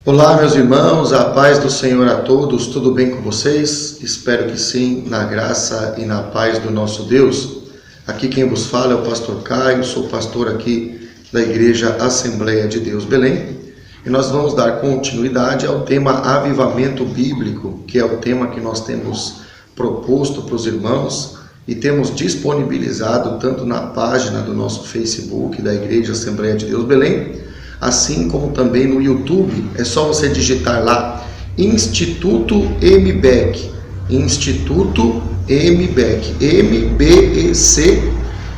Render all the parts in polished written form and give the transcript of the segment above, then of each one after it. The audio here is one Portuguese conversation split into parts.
Olá, meus irmãos, a paz do Senhor a todos, tudo bem com vocês? Espero que sim, na graça e na paz do nosso Deus. Aqui quem vos fala é o pastor Caio, sou pastor aqui da Igreja Assembleia de Deus Belém, e nós vamos dar continuidade ao tema Avivamento Bíblico, que é o tema que nós temos proposto para os irmãos e temos disponibilizado tanto na página do nosso Facebook da Igreja Assembleia de Deus Belém, assim como também no YouTube. É só você digitar lá Instituto MBEC, Instituto MBEC, MBEC,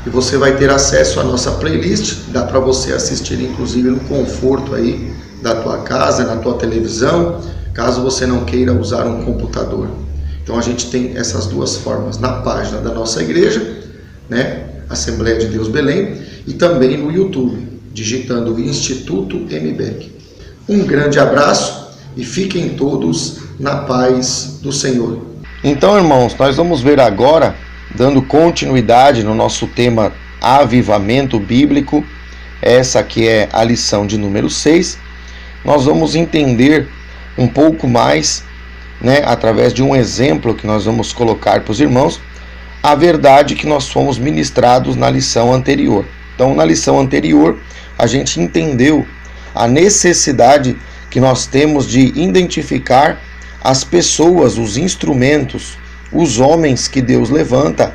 e você vai ter acesso à nossa playlist. Dá para você assistir inclusive no conforto aí da tua casa, na tua televisão, caso você não queira usar um computador. Então a gente tem essas duas formas, na página da nossa igreja, Assembleia de Deus Belém, e também no YouTube, digitando Instituto MBEC. Um grande abraço e fiquem todos na paz do Senhor. Então, irmãos, nós vamos ver agora, dando continuidade no nosso tema Avivamento Bíblico, essa que é a lição de número 6, nós vamos entender um pouco mais, através de um exemplo que nós vamos colocar para os irmãos, a verdade que nós fomos ministrados na lição anterior. Então, na lição anterior, a gente entendeu a necessidade que nós temos de identificar as pessoas, os instrumentos, os homens que Deus levanta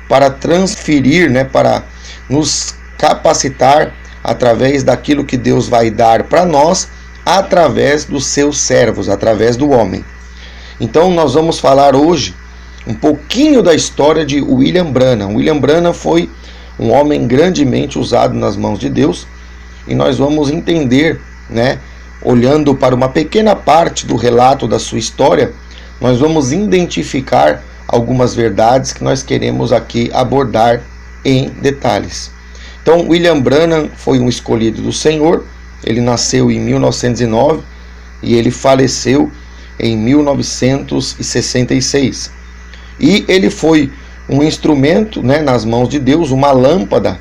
para transferir, para nos capacitar através daquilo que Deus vai dar para nós, através dos seus servos, através do homem. Então, nós vamos falar hoje um pouquinho da história de William Branham. William Branham foi um homem grandemente usado nas mãos de Deus, e nós vamos entender, olhando para uma pequena parte do relato da sua história, nós vamos identificar algumas verdades que nós queremos aqui abordar em detalhes. Então, William Branham foi um escolhido do Senhor. Ele nasceu em 1909 e ele faleceu em 1966. E ele foi um instrumento, nas mãos de Deus, uma lâmpada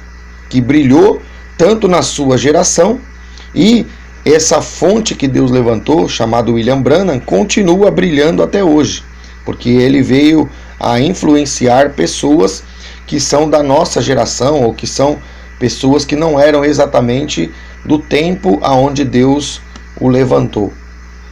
que brilhou tanto na sua geração, e essa fonte que Deus levantou, chamada William Branham, continua brilhando até hoje, porque ele veio a influenciar pessoas que são da nossa geração, ou que são pessoas que não eram exatamente do tempo aonde Deus o levantou.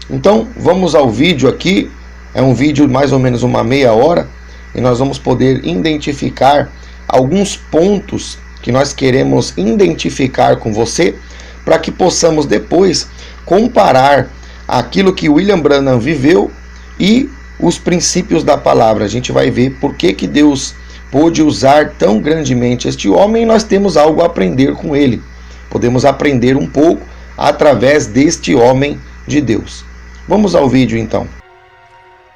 Então, vamos ao vídeo aqui. É um vídeo de mais ou menos uma meia hora, e nós vamos poder identificar alguns pontos que nós queremos identificar com você, para que possamos depois comparar aquilo que William Branham viveu e os princípios da palavra. A gente vai ver por que Deus pôde usar tão grandemente este homem, e nós temos algo a aprender com ele. Podemos aprender um pouco através deste homem de Deus. Vamos ao vídeo então.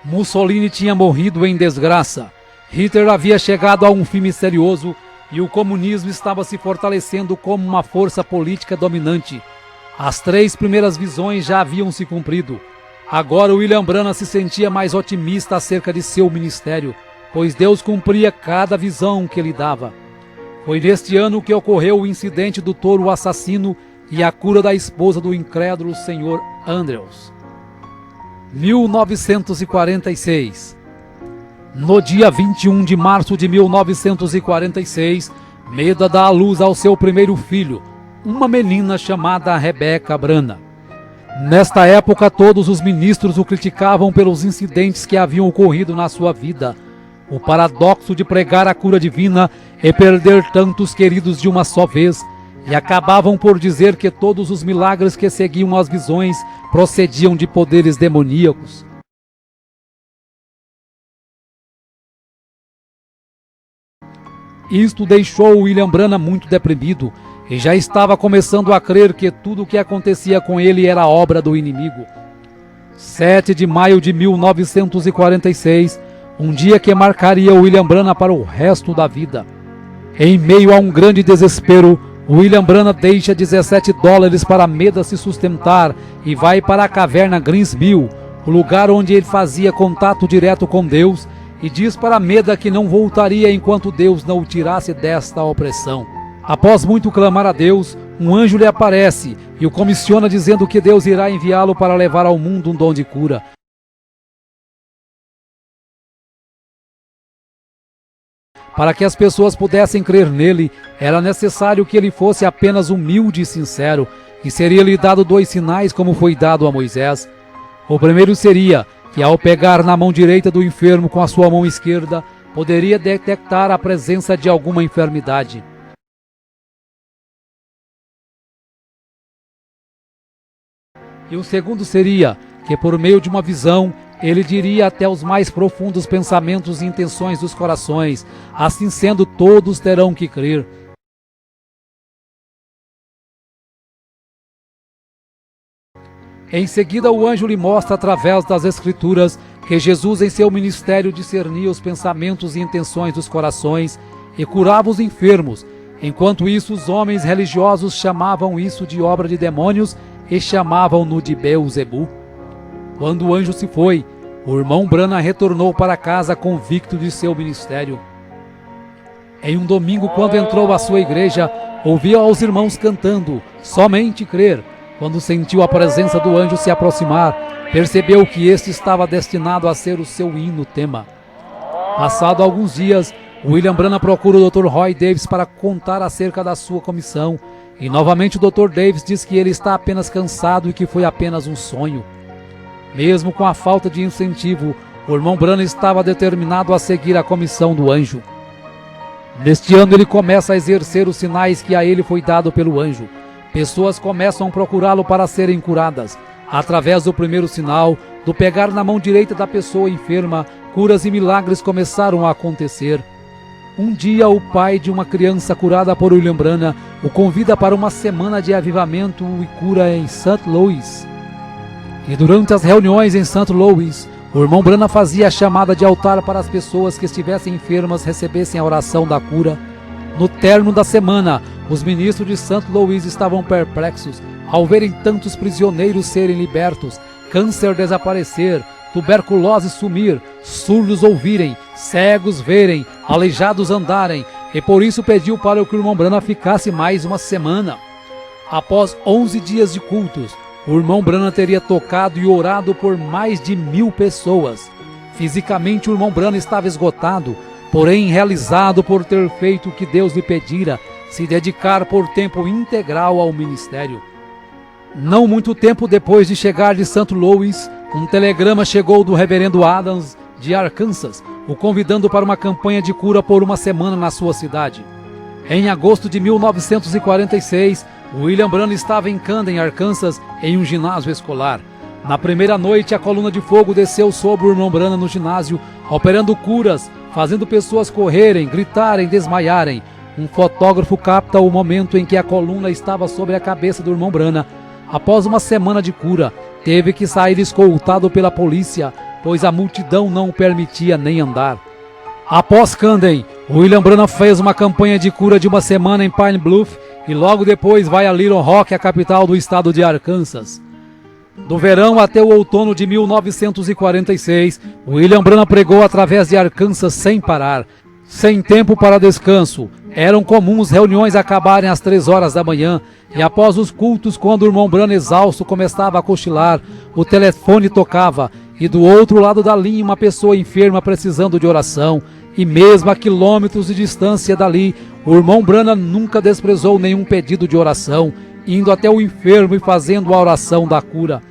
Mussolini tinha morrido em desgraça. Hitler havia chegado a um fim misterioso e o comunismo estava se fortalecendo como uma força política dominante. As 3 primeiras visões já haviam se cumprido. Agora William Branham se sentia mais otimista acerca de seu ministério, pois Deus cumpria cada visão que ele dava. Foi neste ano que ocorreu o incidente do touro assassino e a cura da esposa do incrédulo Sr. Andrews. 1946. No dia 21 de março de 1946, Meda dá à luz ao seu primeiro filho, uma menina chamada Rebecca Branham. Nesta época, todos os ministros o criticavam pelos incidentes que haviam ocorrido na sua vida. O paradoxo de pregar a cura divina é perder tantos queridos de uma só vez, e acabavam por dizer que todos os milagres que seguiam as visões procediam de poderes demoníacos. Isto deixou William Branham muito deprimido, e já estava começando a crer que tudo o que acontecia com ele era obra do inimigo. 7 de maio de 1946, um dia que marcaria William Branham para o resto da vida. Em meio a um grande desespero, William Branham deixa $17 para Meda se sustentar e vai para a caverna Greensmill, o lugar onde ele fazia contato direto com Deus, e diz para Meda que não voltaria enquanto Deus não o tirasse desta opressão. Após muito clamar a Deus, um anjo lhe aparece e o comissiona dizendo que Deus irá enviá-lo para levar ao mundo um dom de cura. Para que as pessoas pudessem crer nele, era necessário que ele fosse apenas humilde e sincero, e seria-lhe dado 2 sinais como foi dado a Moisés. O primeiro seria que, ao pegar na mão direita do enfermo com a sua mão esquerda, poderia detectar a presença de alguma enfermidade. E o segundo seria que, por meio de uma visão, ele diria até os mais profundos pensamentos e intenções dos corações. Assim sendo, todos terão que crer. Em seguida, o anjo lhe mostra através das Escrituras que Jesus, em seu ministério, discernia os pensamentos e intenções dos corações e curava os enfermos. Enquanto isso, os homens religiosos chamavam isso de obra de demônios e chamavam-no de Beelzebu. Quando o anjo se foi, o irmão Branham retornou para casa convicto de seu ministério. Em um domingo, quando entrou à sua igreja, ouviu aos irmãos cantando "Somente crer". Quando sentiu a presença do anjo se aproximar, percebeu que este estava destinado a ser o seu hino-tema. Passado alguns dias, William Branham procura o Dr. Roy Davis para contar acerca da sua comissão, e novamente o Dr. Davis diz que ele está apenas cansado e que foi apenas um sonho. Mesmo com a falta de incentivo, o irmão Branham estava determinado a seguir a comissão do anjo. Neste ano ele começa a exercer os sinais que a ele foi dado pelo anjo. Pessoas começam a procurá-lo para serem curadas. Através do primeiro sinal, do pegar na mão direita da pessoa enferma, curas e milagres começaram a acontecer. Um dia, o pai de uma criança curada por William Branham o convida para uma semana de avivamento e cura em St. Louis. E durante as reuniões em St. Louis, o irmão Branham fazia a chamada de altar para as pessoas que estivessem enfermas recebessem a oração da cura. No término da semana, os ministros de St. Louis estavam perplexos ao verem tantos prisioneiros serem libertos, câncer desaparecer, tuberculose sumir, surdos ouvirem, cegos verem, aleijados andarem, e por isso pediu para que o irmão Branham ficasse mais uma semana. Após 11 dias de cultos, o irmão Branham teria tocado e orado por mais de 1000 pessoas. Fisicamente, o irmão Branham estava esgotado, porém realizado por ter feito o que Deus lhe pedira, se dedicar por tempo integral ao ministério. Não muito tempo depois de chegar de St. Louis, um telegrama chegou do reverendo Adams de Arkansas, o convidando para uma campanha de cura por uma semana na sua cidade. Em agosto de 1946, William Branham estava em Camden, Arkansas, em um ginásio escolar. Na primeira noite, a coluna de fogo desceu sobre o irmão Branham no ginásio, operando curas, fazendo pessoas correrem, gritarem, desmaiarem. Um fotógrafo capta o momento em que a coluna estava sobre a cabeça do irmão Branham. Após uma semana de cura, teve que sair escoltado pela polícia, pois a multidão não o permitia nem andar. Após Camden, William Branham fez uma campanha de cura de uma semana em Pine Bluff e logo depois vai a Little Rock, a capital do estado de Arkansas. Do verão até o outono de 1946, William Branham pregou através de Arkansas sem parar, sem tempo para descanso. Eram comuns reuniões acabarem às 3 horas da manhã, e após os cultos, quando o irmão Branham exausto começava a cochilar, o telefone tocava, e do outro lado da linha uma pessoa enferma precisando de oração, e mesmo a quilômetros de distância dali, o irmão Branham nunca desprezou nenhum pedido de oração, indo até o enfermo e fazendo a oração da cura.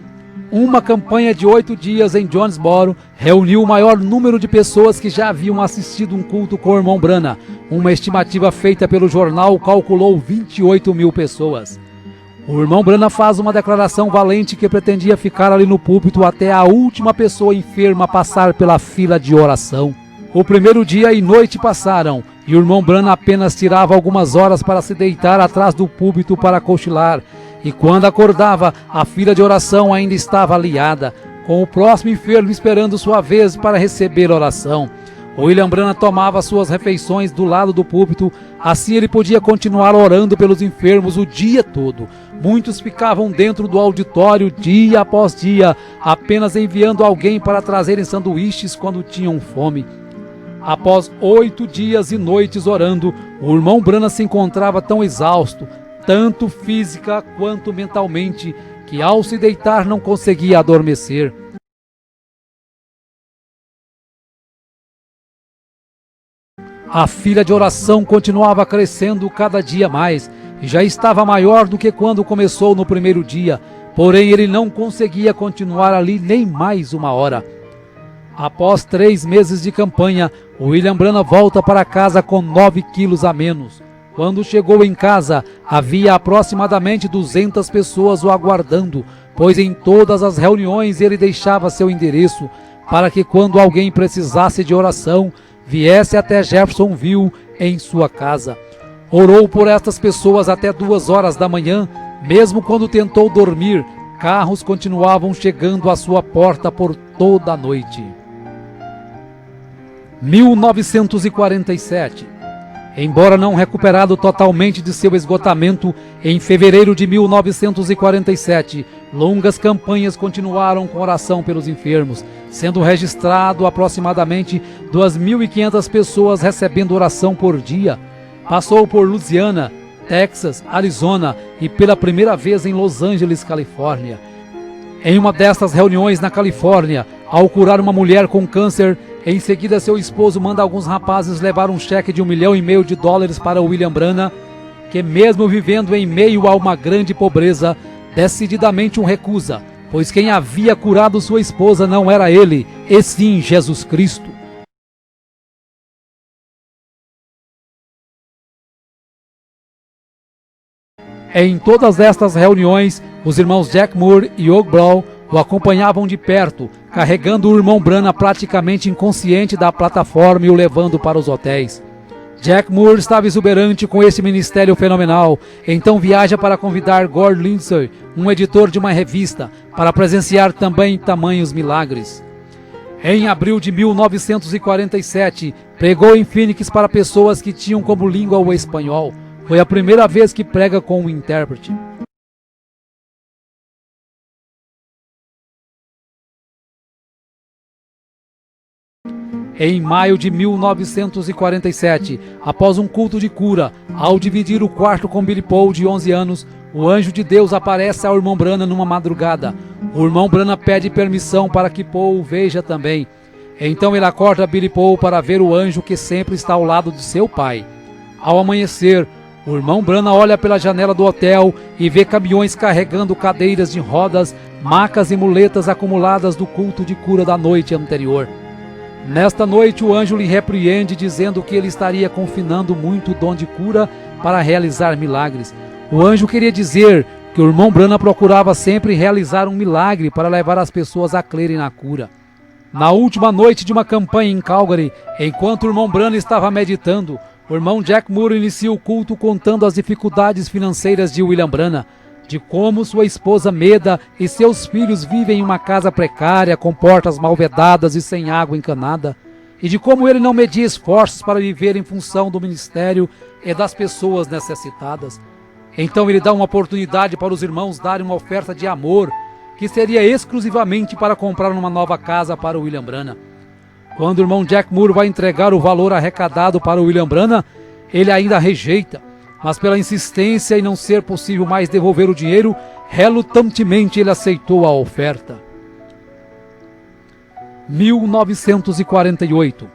Uma campanha de 8 dias em Jonesboro reuniu o maior número de pessoas que já haviam assistido um culto com o irmão Branham. Uma estimativa feita pelo jornal calculou 28.000 pessoas. O irmão Branham faz uma declaração valente que pretendia ficar ali no púlpito até a última pessoa enferma passar pela fila de oração. O primeiro dia e noite passaram, e o irmão Branham apenas tirava algumas horas para se deitar atrás do púlpito para cochilar, e quando acordava, a fila de oração ainda estava aliada, com o próximo enfermo esperando sua vez para receber oração. William Branham tomava suas refeições do lado do púlpito, assim ele podia continuar orando pelos enfermos o dia todo. Muitos ficavam dentro do auditório dia após dia, apenas enviando alguém para trazerem sanduíches quando tinham fome. Após 8 dias e noites orando, o irmão Branham se encontrava tão exausto, tanto física quanto mentalmente, que ao se deitar não conseguia adormecer. A fila de oração continuava crescendo cada dia mais, e já estava maior do que quando começou no primeiro dia, porém ele não conseguia continuar ali nem mais uma hora. Após 3 meses de campanha, William Branham volta para casa com 9 quilos a menos. Quando chegou em casa, havia aproximadamente 200 pessoas o aguardando, pois em todas as reuniões ele deixava seu endereço, para que quando alguém precisasse de oração, viesse até Jeffersonville em sua casa. Orou por estas pessoas até 2 horas da manhã, mesmo quando tentou dormir, carros continuavam chegando à sua porta por toda a noite. 1947. Embora não recuperado totalmente de seu esgotamento, em fevereiro de 1947, longas campanhas continuaram com oração pelos enfermos, sendo registrado aproximadamente 2.500 pessoas recebendo oração por dia. Passou por Louisiana, Texas, Arizona e pela primeira vez em Los Angeles, Califórnia. Em uma destas reuniões na Califórnia, ao curar uma mulher com câncer, em seguida seu esposo manda alguns rapazes levar um cheque de $1,5 milhão para William Branham, que mesmo vivendo em meio a uma grande pobreza, decididamente o recusa, pois quem havia curado sua esposa não era ele, e sim Jesus Cristo. Em todas estas reuniões, os irmãos Jack Moore e Hugh Brown o acompanhavam de perto, carregando o irmão Branham praticamente inconsciente da plataforma e o levando para os hotéis. Jack Moore estava exuberante com esse ministério fenomenal, então viaja para convidar Gord Lindsay, um editor de uma revista, para presenciar também tamanhos milagres. Em abril de 1947, pregou em Phoenix para pessoas que tinham como língua o espanhol. Foi a primeira vez que prega com um intérprete. Em maio de 1947, após um culto de cura, ao dividir o quarto com Billy Paul, de 11 anos, o anjo de Deus aparece ao irmão Branham numa madrugada. O irmão Branham pede permissão para que Paul o veja também. Então ele acorda Billy Paul para ver o anjo que sempre está ao lado de seu pai. Ao amanhecer, o irmão Branham olha pela janela do hotel e vê caminhões carregando cadeiras de rodas, macas e muletas acumuladas do culto de cura da noite anterior. Nesta noite o anjo lhe repreende, dizendo que ele estaria confinando muito o dom de cura para realizar milagres. O anjo queria dizer que o irmão Branham procurava sempre realizar um milagre para levar as pessoas a crerem na cura. Na última noite de uma campanha em Calgary, enquanto o irmão Branham estava meditando, o irmão Jack Moore inicia o culto contando as dificuldades financeiras de William Branham, de como sua esposa Meda e seus filhos vivem em uma casa precária, com portas mal vedadas e sem água encanada, e de como ele não media esforços para viver em função do ministério e das pessoas necessitadas. Então ele dá uma oportunidade para os irmãos darem uma oferta de amor, que seria exclusivamente para comprar uma nova casa para William Branham. Quando o irmão Jack Moore vai entregar o valor arrecadado para William Branham, ele ainda rejeita, mas pela insistência e não ser possível mais devolver o dinheiro, relutantemente ele aceitou a oferta. 1948.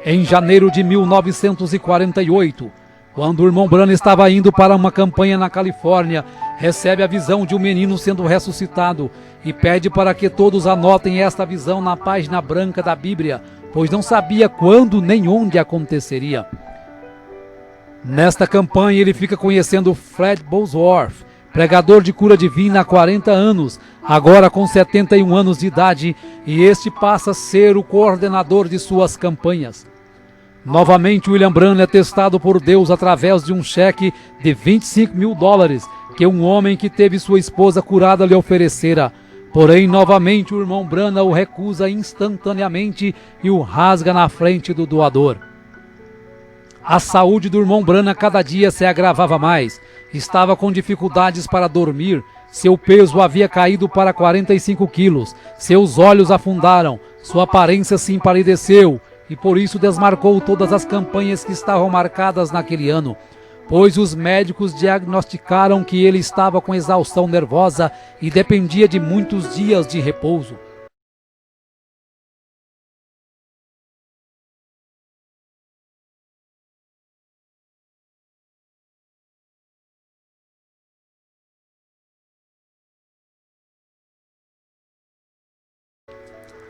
Em janeiro de 1948, quando o irmão Branham estava indo para uma campanha na Califórnia, recebe a visão de um menino sendo ressuscitado e pede para que todos anotem esta visão na página branca da Bíblia, pois não sabia quando nem onde aconteceria. Nesta campanha ele fica conhecendo Fred Bosworth, pregador de cura divina há 40 anos, agora com 71 anos de idade, e este passa a ser o coordenador de suas campanhas. Novamente William Branham é testado por Deus através de um cheque de $25 mil que um homem que teve sua esposa curada lhe oferecera. Porém, novamente o irmão Branham o recusa instantaneamente e o rasga na frente do doador. A saúde do irmão Branham cada dia se agravava mais. Estava com dificuldades para dormir. Seu peso havia caído para 45 quilos. Seus olhos afundaram. Sua aparência se empalideceu. E por isso desmarcou todas as campanhas que estavam marcadas naquele ano. pois os médicos diagnosticaram que ele estava com exaustão nervosa e dependia de muitos dias de repouso.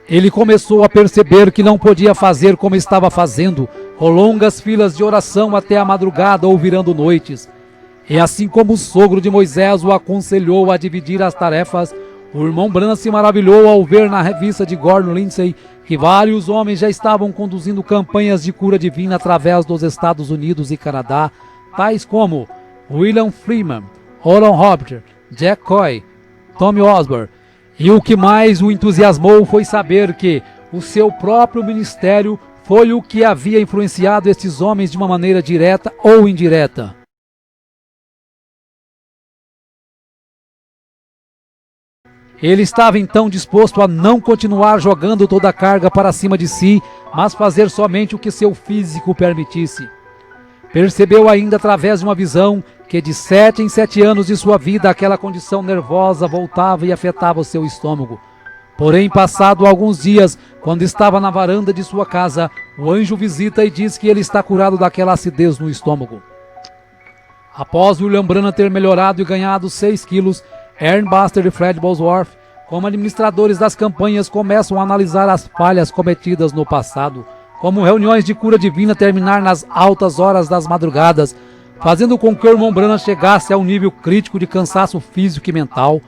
Ele começou a perceber que não podia fazer como estava fazendo, com longas filas de oração até a madrugada ou virando noites. E assim como o sogro de Moisés o aconselhou a dividir as tarefas, o irmão Branham se maravilhou ao ver na revista de Gordon Lindsay que vários homens já estavam conduzindo campanhas de cura divina através dos Estados Unidos e Canadá, tais como William Freeman, Oral Roberts, Jack Coy, Tommy Osborne. E o que mais o entusiasmou foi saber que o seu próprio ministério foi o que havia influenciado estes homens de uma maneira direta ou indireta. Ele estava então disposto a não continuar jogando toda a carga para cima de si, mas fazer somente o que seu físico permitisse. Percebeu ainda através de uma visão que de 7 em 7 anos de sua vida aquela condição nervosa voltava e afetava o seu estômago. Porém, passado alguns dias, quando estava na varanda de sua casa, o anjo visita e diz que ele está curado daquela acidez no estômago. Após William Branham ter melhorado e ganhado 6 quilos, Ern Buster e Fred Bosworth, como administradores das campanhas, começam a analisar as falhas cometidas no passado, como reuniões de cura divina terminar nas altas horas das madrugadas, fazendo com que o irmão Branham chegasse a um nível crítico de cansaço físico e mental.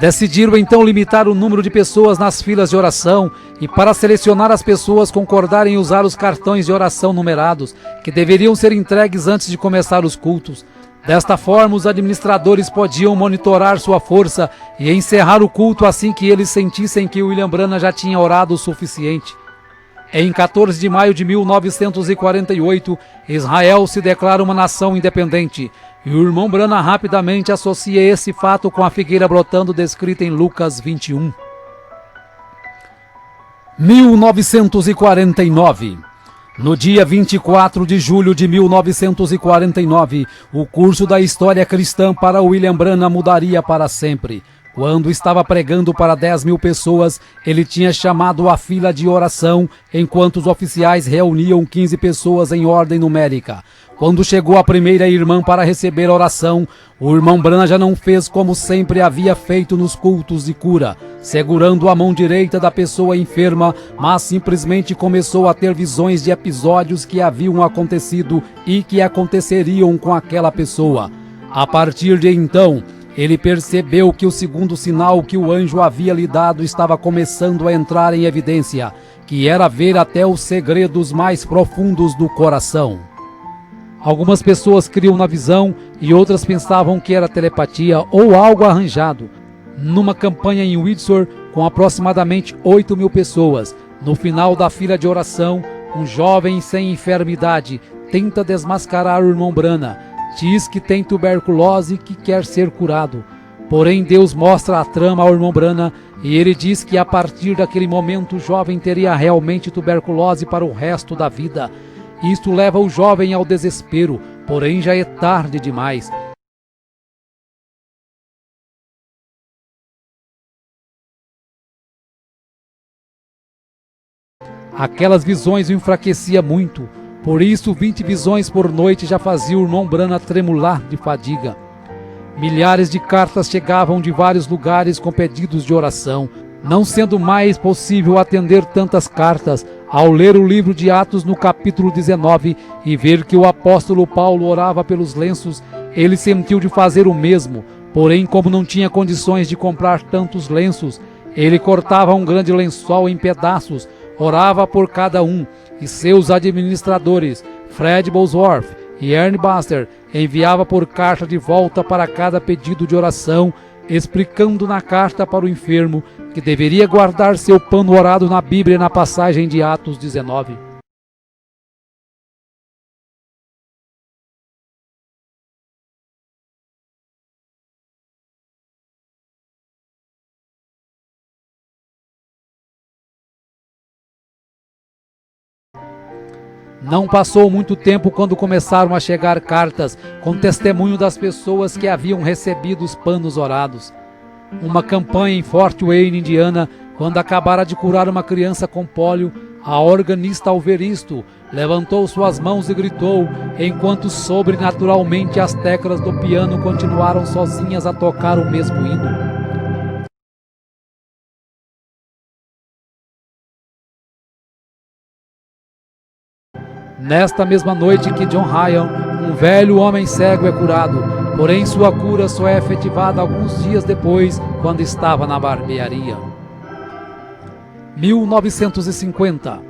Decidiram então limitar o número de pessoas nas filas de oração e, para selecionar as pessoas, concordarem em usar os cartões de oração numerados, que deveriam ser entregues antes de começar os cultos. Desta forma, os administradores podiam monitorar sua força e encerrar o culto assim que eles sentissem que William Branham já tinha orado o suficiente. Em 14 de maio de 1948, Israel se declara uma nação independente, e o irmão Branham rapidamente associa esse fato com a figueira brotando descrita em Lucas 21. 1949. No dia 24 de julho de 1949, o curso da história cristã para William Branham mudaria para sempre. Quando estava pregando para 10.000 pessoas, ele tinha chamado a fila de oração, enquanto os oficiais reuniam 15 pessoas em ordem numérica. Quando chegou a primeira irmã para receber a oração, o irmão Branham já não fez como sempre havia feito nos cultos de cura, segurando a mão direita da pessoa enferma, mas simplesmente começou a ter visões de episódios que haviam acontecido e que aconteceriam com aquela pessoa. A partir de então, ele percebeu que o segundo sinal que o anjo havia lhe dado estava começando a entrar em evidência, que era ver até os segredos mais profundos do coração. Algumas pessoas criam na visão e outras pensavam que era telepatia ou algo arranjado. Numa campanha em Windsor, com aproximadamente 8.000 pessoas, no final da fila de oração, um jovem sem enfermidade tenta desmascarar o irmão Branham. Diz que tem tuberculose e que quer ser curado. Porém, Deus mostra a trama ao irmão Branham e ele diz que a partir daquele momento o jovem teria realmente tuberculose para o resto da vida. Isto leva o jovem ao desespero, porém já é tarde demais. Aquelas visões o enfraqueciam muito, por isso 20 visões por noite já faziam o irmão Branham tremular de fadiga. Milhares de cartas chegavam de vários lugares com pedidos de oração, não sendo mais possível atender tantas cartas. Ao ler o livro de Atos no capítulo 19 e ver que o apóstolo Paulo orava pelos lenços, ele sentiu de fazer o mesmo, porém como não tinha condições de comprar tantos lenços, ele cortava um grande lençol em pedaços, orava por cada um, e seus administradores, Fred Bosworth e Ern Buster, enviava por carta de volta para cada pedido de oração, explicando na carta para o enfermo que deveria guardar seu pano orado na Bíblia na passagem de Atos 19. Não passou muito tempo quando começaram a chegar cartas com testemunho das pessoas que haviam recebido os panos orados. Uma campanha em Fort Wayne, Indiana, quando acabara de curar uma criança com pólio, a organista, ao ver isto, levantou suas mãos e gritou, enquanto sobrenaturalmente as teclas do piano continuaram sozinhas a tocar o mesmo hino. Nesta mesma noite que John Ryan, um velho homem cego, é curado, porém sua cura só é efetivada alguns dias depois, quando estava na barbearia. 1950.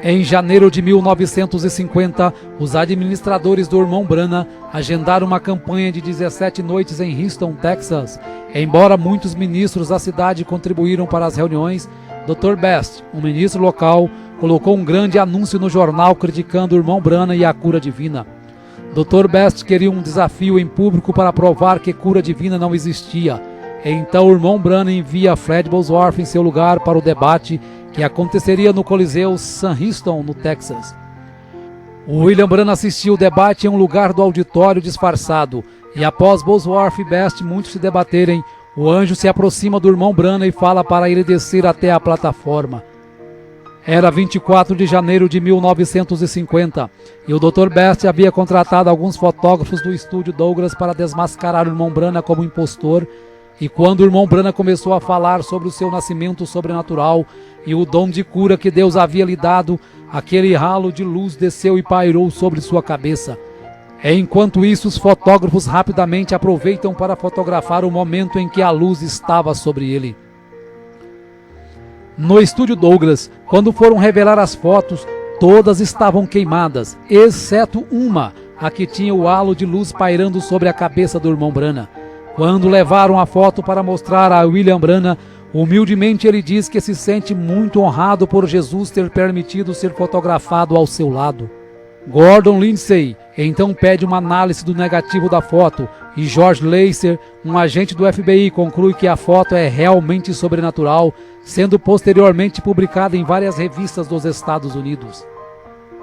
Em janeiro de 1950, os administradores do Irmão Branham agendaram uma campanha de 17 noites em Houston, Texas. Embora muitos ministros da cidade contribuíram para as reuniões, Dr. Best, um ministro local, colocou um grande anúncio no jornal criticando o Irmão Branham e a cura divina. Dr. Best queria um desafio em público para provar que cura divina não existia. Então o Irmão Branham envia Fred Bosworth em seu lugar para o debate que aconteceria no Coliseu Sam Houston, no Texas. O William Branham assistiu o debate em um lugar do auditório disfarçado, e após Bosworth e Best muitos se debaterem, o anjo se aproxima do Irmão Branham e fala para ele descer até a plataforma. Era 24 de janeiro de 1950 e o Dr. Best havia contratado alguns fotógrafos do estúdio Douglas para desmascarar o Irmão Branham como impostor. E quando o Irmão Branham começou a falar sobre o seu nascimento sobrenatural e o dom de cura que Deus havia lhe dado, aquele ralo de luz desceu e pairou sobre sua cabeça. Enquanto isso, os fotógrafos rapidamente aproveitam para fotografar o momento em que a luz estava sobre ele. No estúdio Douglas, quando foram revelar as fotos, todas estavam queimadas, exceto uma, a que tinha o halo de luz pairando sobre a cabeça do Irmão Branham. Quando levaram a foto para mostrar a William Branham, humildemente ele diz que se sente muito honrado por Jesus ter permitido ser fotografado ao seu lado. Gordon Lindsay então pede uma análise do negativo da foto e George Lacer, um agente do FBI, conclui que a foto é realmente sobrenatural, sendo posteriormente publicada em várias revistas dos Estados Unidos.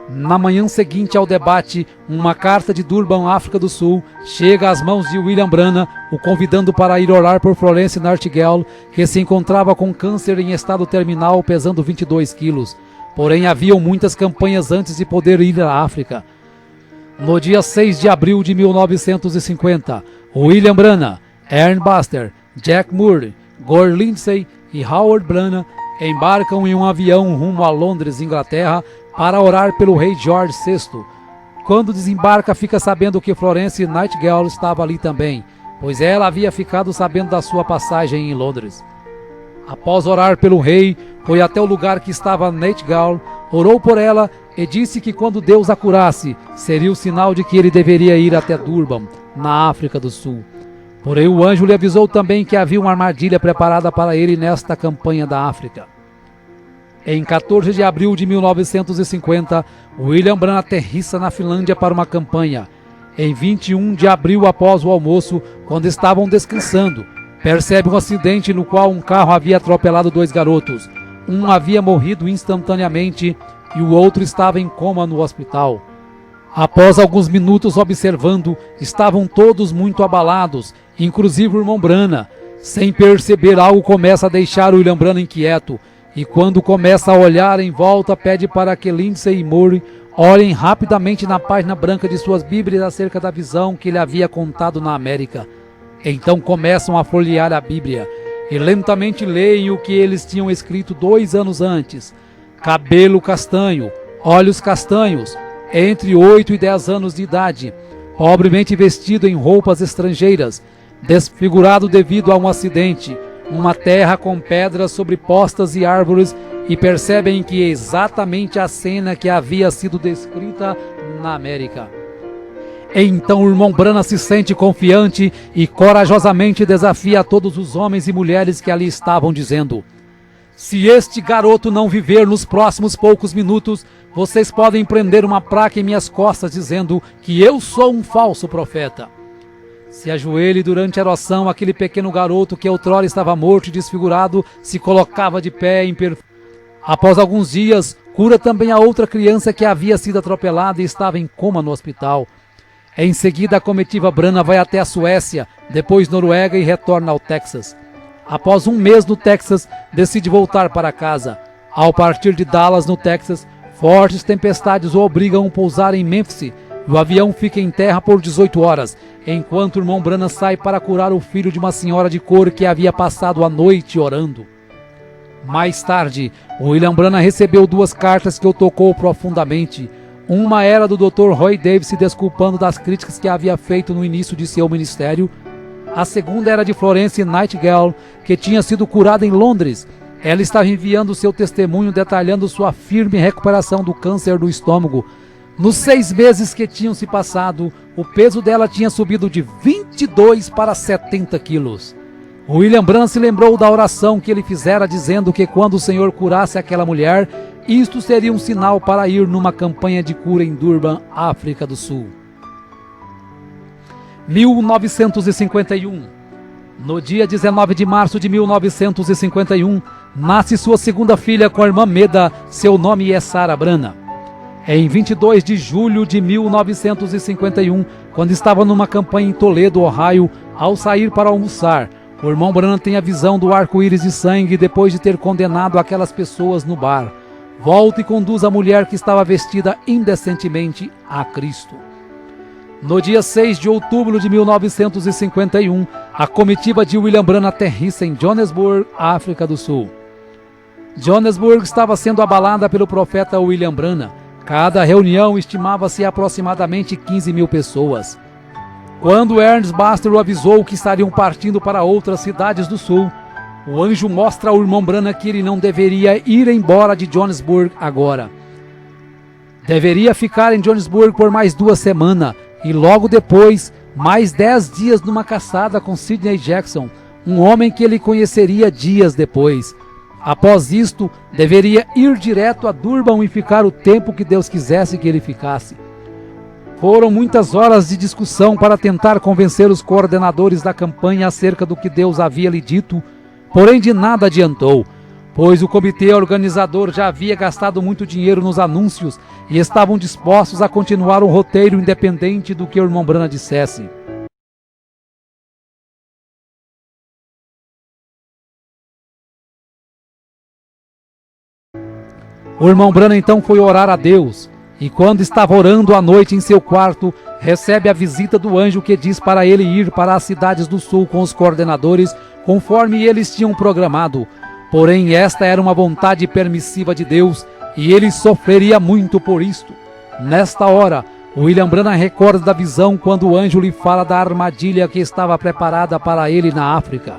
Na manhã seguinte ao debate, uma carta de Durban, África do Sul, chega às mãos de William Branham, o convidando para ir orar por Florence Nightingale, que se encontrava com câncer em estado terminal, pesando 22 quilos. Porém, haviam muitas campanhas antes de poder ir à África. No dia 6 de abril de 1950, William Branham, Aaron Buster, Jack Moore, Gordon Lindsay e Howard Branham embarcam em um avião rumo a Londres, Inglaterra, para orar pelo rei George VI. Quando desembarca, fica sabendo que Florence Nightingale estava ali também, pois ela havia ficado sabendo da sua passagem em Londres. Após orar pelo rei, foi até o lugar que estava Nightingale, orou por ela e disse que quando Deus a curasse, seria o sinal de que ele deveria ir até Durban, na África do Sul. Porém, o anjo lhe avisou também que havia uma armadilha preparada para ele nesta campanha da África. Em 14 de abril de 1950, William Branham aterrissa na Finlândia para uma campanha. Em 21 de abril, após o almoço, quando estavam descansando, percebe um acidente no qual um carro havia atropelado 2 garotos. Um havia morrido instantaneamente e o outro estava em coma no hospital. Após alguns minutos observando, estavam todos muito abalados, inclusive o Irmão Branham. Sem perceber, algo começa a deixar o William Branham inquieto, e quando começa a olhar em volta, pede para que Lindsay e Moore olhem rapidamente na página branca de suas Bíblias acerca da visão que ele havia contado na América. Então começam a folhear a Bíblia e lentamente leem o que eles tinham escrito 2 anos antes. Cabelo castanho, olhos castanhos, entre 8 e 10 anos de idade, pobremente vestido em roupas estrangeiras, desfigurado devido a um acidente, uma terra com pedras sobrepostas e árvores, e percebem que é exatamente a cena que havia sido descrita na América. Então o Irmão Branham se sente confiante e corajosamente desafia a todos os homens e mulheres que ali estavam, dizendo: se este garoto não viver nos próximos poucos minutos, vocês podem prender uma placa em minhas costas dizendo que eu sou um falso profeta. Se ajoelhe durante a oração, aquele pequeno garoto que outrora estava morto e desfigurado se colocava de pé Após alguns dias, cura também a outra criança que havia sido atropelada e estava em coma no hospital. Em seguida, a comitiva Brana vai até a Suécia, depois Noruega e retorna ao Texas. Após um mês no Texas, decide voltar para casa. Ao partir de Dallas, no Texas, fortes tempestades o obrigam a pousar em Memphis. O avião fica em terra por 18 horas, enquanto o irmão Branham sai para curar o filho de uma senhora de cor que havia passado a noite orando. Mais tarde, William Branham recebeu 2 cartas que o tocou profundamente. Uma era do Dr. Roy Davis se desculpando das críticas que havia feito no início de seu ministério. A segunda era de Florence Nightingale, que tinha sido curada em Londres. Ela estava enviando seu testemunho detalhando sua firme recuperação do câncer do estômago. Nos 6 meses que tinham se passado, o peso dela tinha subido de 22 para 70 quilos. William Branham se lembrou da oração que ele fizera dizendo que quando o Senhor curasse aquela mulher, isto seria um sinal para ir numa campanha de cura em Durban, África do Sul. 1951. No dia 19 de março de 1951, nasce sua segunda filha com a irmã Meda, seu nome é Sarah Branham. Em 22 de julho de 1951, quando estava numa campanha em Toledo, Ohio, ao sair para almoçar, o irmão Branham tem a visão do arco-íris de sangue depois de ter condenado aquelas pessoas no bar. Volta e conduz a mulher que estava vestida indecentemente a Cristo. No dia 6 de outubro de 1951, a comitiva de William Branham aterrissa em Johannesburg, África do Sul. Johannesburg estava sendo abalada pelo profeta William Branham. Cada reunião estimava-se aproximadamente 15 mil pessoas. Quando Ernest Baxter o avisou que estariam partindo para outras cidades do sul, o anjo mostra ao irmão Branham que ele não deveria ir embora de Johannesburg agora. Deveria ficar em Johannesburg por mais 2 semanas e logo depois, mais 10 dias numa caçada com Sidney Jackson, um homem que ele conheceria dias depois. Após isto, deveria ir direto a Durban e ficar o tempo que Deus quisesse que ele ficasse. Foram muitas horas de discussão para tentar convencer os coordenadores da campanha acerca do que Deus havia lhe dito, porém de nada adiantou, pois o comitê organizador já havia gastado muito dinheiro nos anúncios e estavam dispostos a continuar o roteiro independente do que o irmão Branham dissesse. O irmão Branham então foi orar a Deus. E quando estava orando à noite em seu quarto, recebe a visita do anjo que diz para ele ir para as cidades do sul com os coordenadores, conforme eles tinham programado. Porém, esta era uma vontade permissiva de Deus, e ele sofreria muito por isto. Nesta hora, William Branham recorda da visão quando o anjo lhe fala da armadilha que estava preparada para ele na África.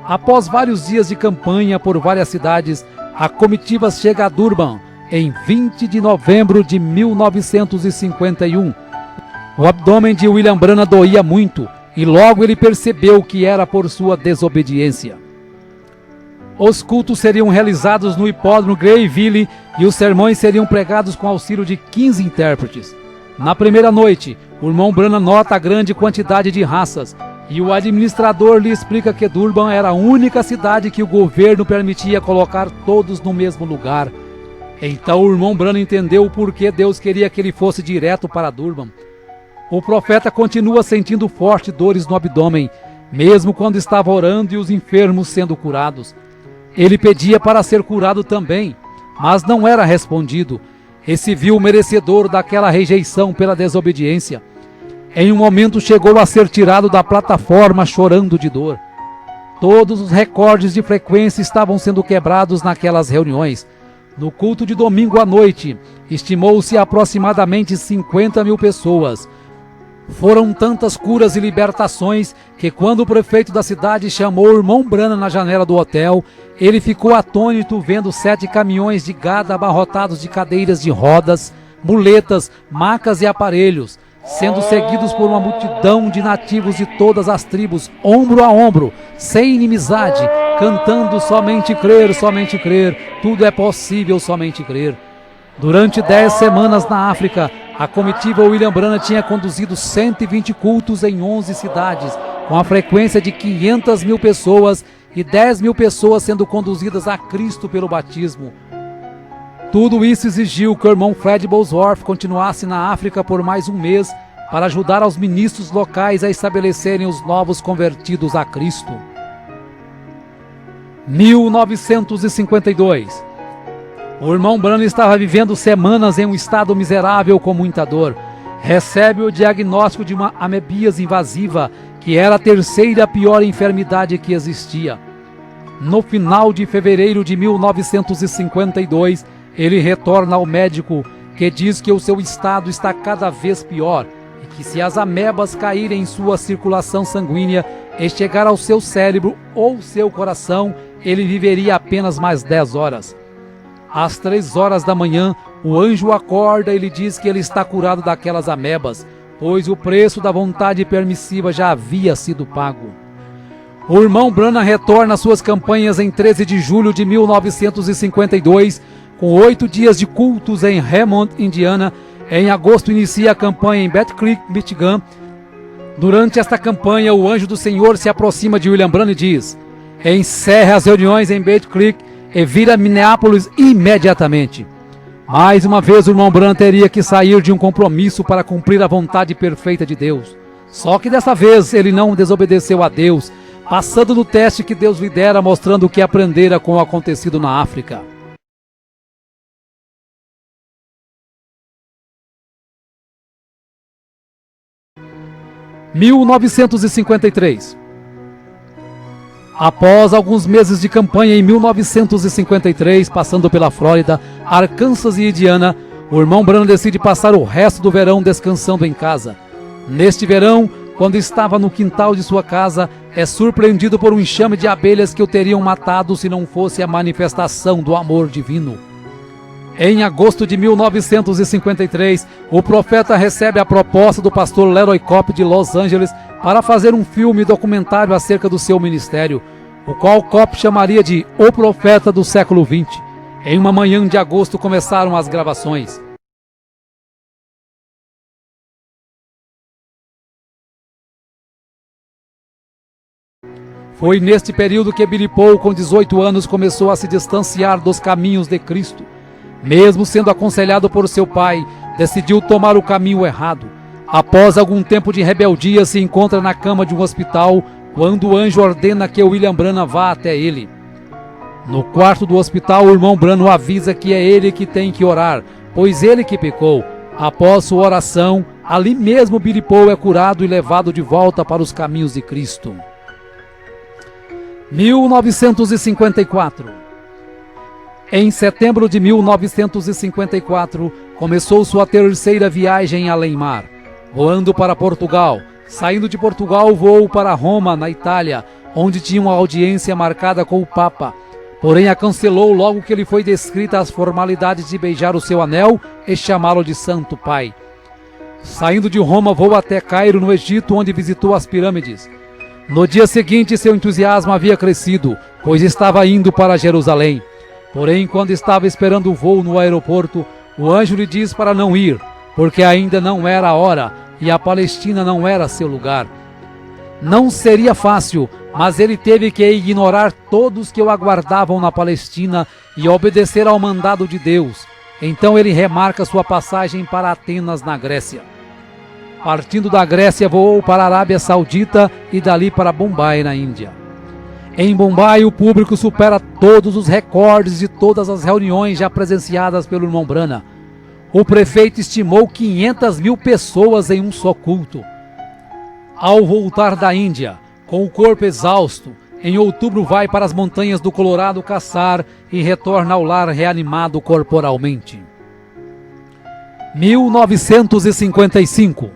Após vários dias de campanha por várias cidades, a comitiva chega a Durban, em 20 de novembro de 1951. O abdômen de William Branham doía muito e logo ele percebeu que era por sua desobediência. Os cultos seriam realizados no hipódromo Greyville e os sermões seriam pregados com auxílio de 15 intérpretes. Na primeira noite, o irmão Branham nota a grande quantidade de raças e o administrador lhe explica que Durban era a única cidade que o governo permitia colocar todos no mesmo lugar. Então o irmão Branham entendeu o porquê Deus queria que ele fosse direto para Durban. O profeta continua sentindo fortes dores no abdômen, mesmo quando estava orando e os enfermos sendo curados. Ele pedia para ser curado também, mas não era respondido, e se viu merecedor daquela rejeição pela desobediência. Em um momento chegou a ser tirado da plataforma chorando de dor. Todos os recordes de frequência estavam sendo quebrados naquelas reuniões. No culto de domingo à noite, estimou-se aproximadamente 50 mil pessoas. Foram tantas curas e libertações que quando o prefeito da cidade chamou o irmão Branham na janela do hotel, ele ficou atônito vendo 7 caminhões de gado abarrotados de cadeiras de rodas, muletas, macas e aparelhos, sendo seguidos por uma multidão de nativos de todas as tribos, ombro a ombro, sem inimizade, cantando somente crer, tudo é possível, somente crer. Durante 10 semanas na África, a comitiva William Branham tinha conduzido 120 cultos em 11 cidades, com a frequência de 500 mil pessoas e 10.000 pessoas sendo conduzidas a Cristo pelo batismo. Tudo isso exigiu que o irmão Fred Bosworth continuasse na África por mais um mês para ajudar aos ministros locais a estabelecerem os novos convertidos a Cristo. 1952. O irmão Branham estava vivendo semanas em um estado miserável com muita dor. Recebe o diagnóstico de uma amebíase invasiva, que era a terceira pior enfermidade que existia. No final de fevereiro de 1952, ele retorna ao médico, que diz que o seu estado está cada vez pior e que se as amebas caírem em sua circulação sanguínea e chegar ao seu cérebro ou seu coração, ele viveria apenas mais 10 horas. Às 3 horas da manhã, o anjo acorda e lhe diz que ele está curado daquelas amebas, pois o preço da vontade permissiva já havia sido pago. O irmão Branham retorna às suas campanhas em 13 de julho de 1952, com 8 dias de cultos em Hammond, Indiana. Em agosto inicia a campanha em Battle Creek, Michigan. Durante esta campanha, o anjo do Senhor se aproxima de William Branham e diz: encerre as reuniões em Battle Creek e vira Minneapolis imediatamente. Mais uma vez o irmão Branham teria que sair de um compromisso para cumprir a vontade perfeita de Deus. Só que dessa vez ele não desobedeceu a Deus, passando no teste que Deus lhe dera, mostrando o que aprendera com o acontecido na África. em 1953. Após alguns meses de campanha em 1953, passando pela Flórida, Arkansas e Indiana, o irmão Branham decide passar o resto do verão descansando em casa. Neste verão, quando estava no quintal de sua casa, é surpreendido por um enxame de abelhas que o teriam matado se não fosse a manifestação do amor divino. Em agosto de 1953, o profeta recebe a proposta do pastor Leroy Cope de Los Angeles para fazer um filme documentário acerca do seu ministério, o qual Cope chamaria de O Profeta do Século XX. Em uma manhã de agosto começaram as gravações. Foi neste período que Billy Paul, com 18 anos, começou a se distanciar dos caminhos de Cristo. Mesmo sendo aconselhado por seu pai, decidiu tomar o caminho errado. Após algum tempo de rebeldia, se encontra na cama de um hospital, quando o anjo ordena que William Branham vá até ele. No quarto do hospital, o irmão Branham avisa que é ele que tem que orar, pois ele que pecou. Após sua oração, ali mesmo Billy Paul é curado e levado de volta para os caminhos de Cristo. 1954. Em setembro de 1954, começou sua terceira viagem além-mar, voando para Portugal. Saindo de Portugal, voou para Roma, na Itália, onde tinha uma audiência marcada com o Papa. Porém, a cancelou logo que lhe foi descrita as formalidades de beijar o seu anel e chamá-lo de Santo Pai. Saindo de Roma, voou até Cairo, no Egito, onde visitou as pirâmides. No dia seguinte, seu entusiasmo havia crescido, pois estava indo para Jerusalém. Porém, quando estava esperando o voo no aeroporto, o anjo lhe diz para não ir, porque ainda não era a hora e a Palestina não era seu lugar. Não seria fácil, mas ele teve que ignorar todos que o aguardavam na Palestina e obedecer ao mandado de Deus. Então ele remarca sua passagem para Atenas, na Grécia. Partindo da Grécia, voou para a Arábia Saudita e dali para Bombai, na Índia. Em Bombai, o público supera todos os recordes de todas as reuniões já presenciadas pelo irmão Branham. O prefeito estimou 500.000 pessoas em um só culto. Ao voltar da Índia, com o corpo exausto, em outubro vai para as montanhas do Colorado caçar e retorna ao lar reanimado corporalmente. 1955.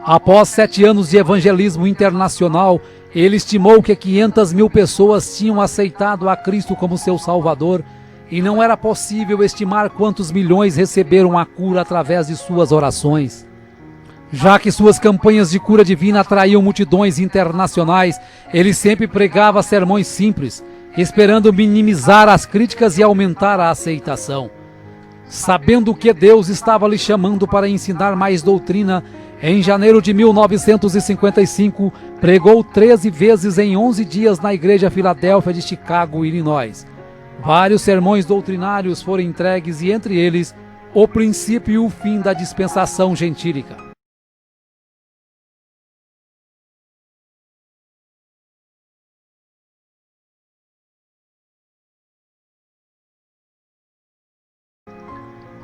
Após 7 anos de evangelismo internacional, ele estimou que 500.000 pessoas tinham aceitado a Cristo como seu Salvador, e não era possível estimar quantos milhões receberam a cura através de suas orações. Já que suas campanhas de cura divina atraíam multidões internacionais, ele sempre pregava sermões simples, esperando minimizar as críticas e aumentar a aceitação. Sabendo que Deus estava lhe chamando para ensinar mais doutrina, Em janeiro de 1955, pregou 13 vezes em 11 dias na Igreja Filadélfia de Chicago, Illinois. Vários sermões doutrinários foram entregues e, entre eles, o princípio e o fim da dispensação gentílica.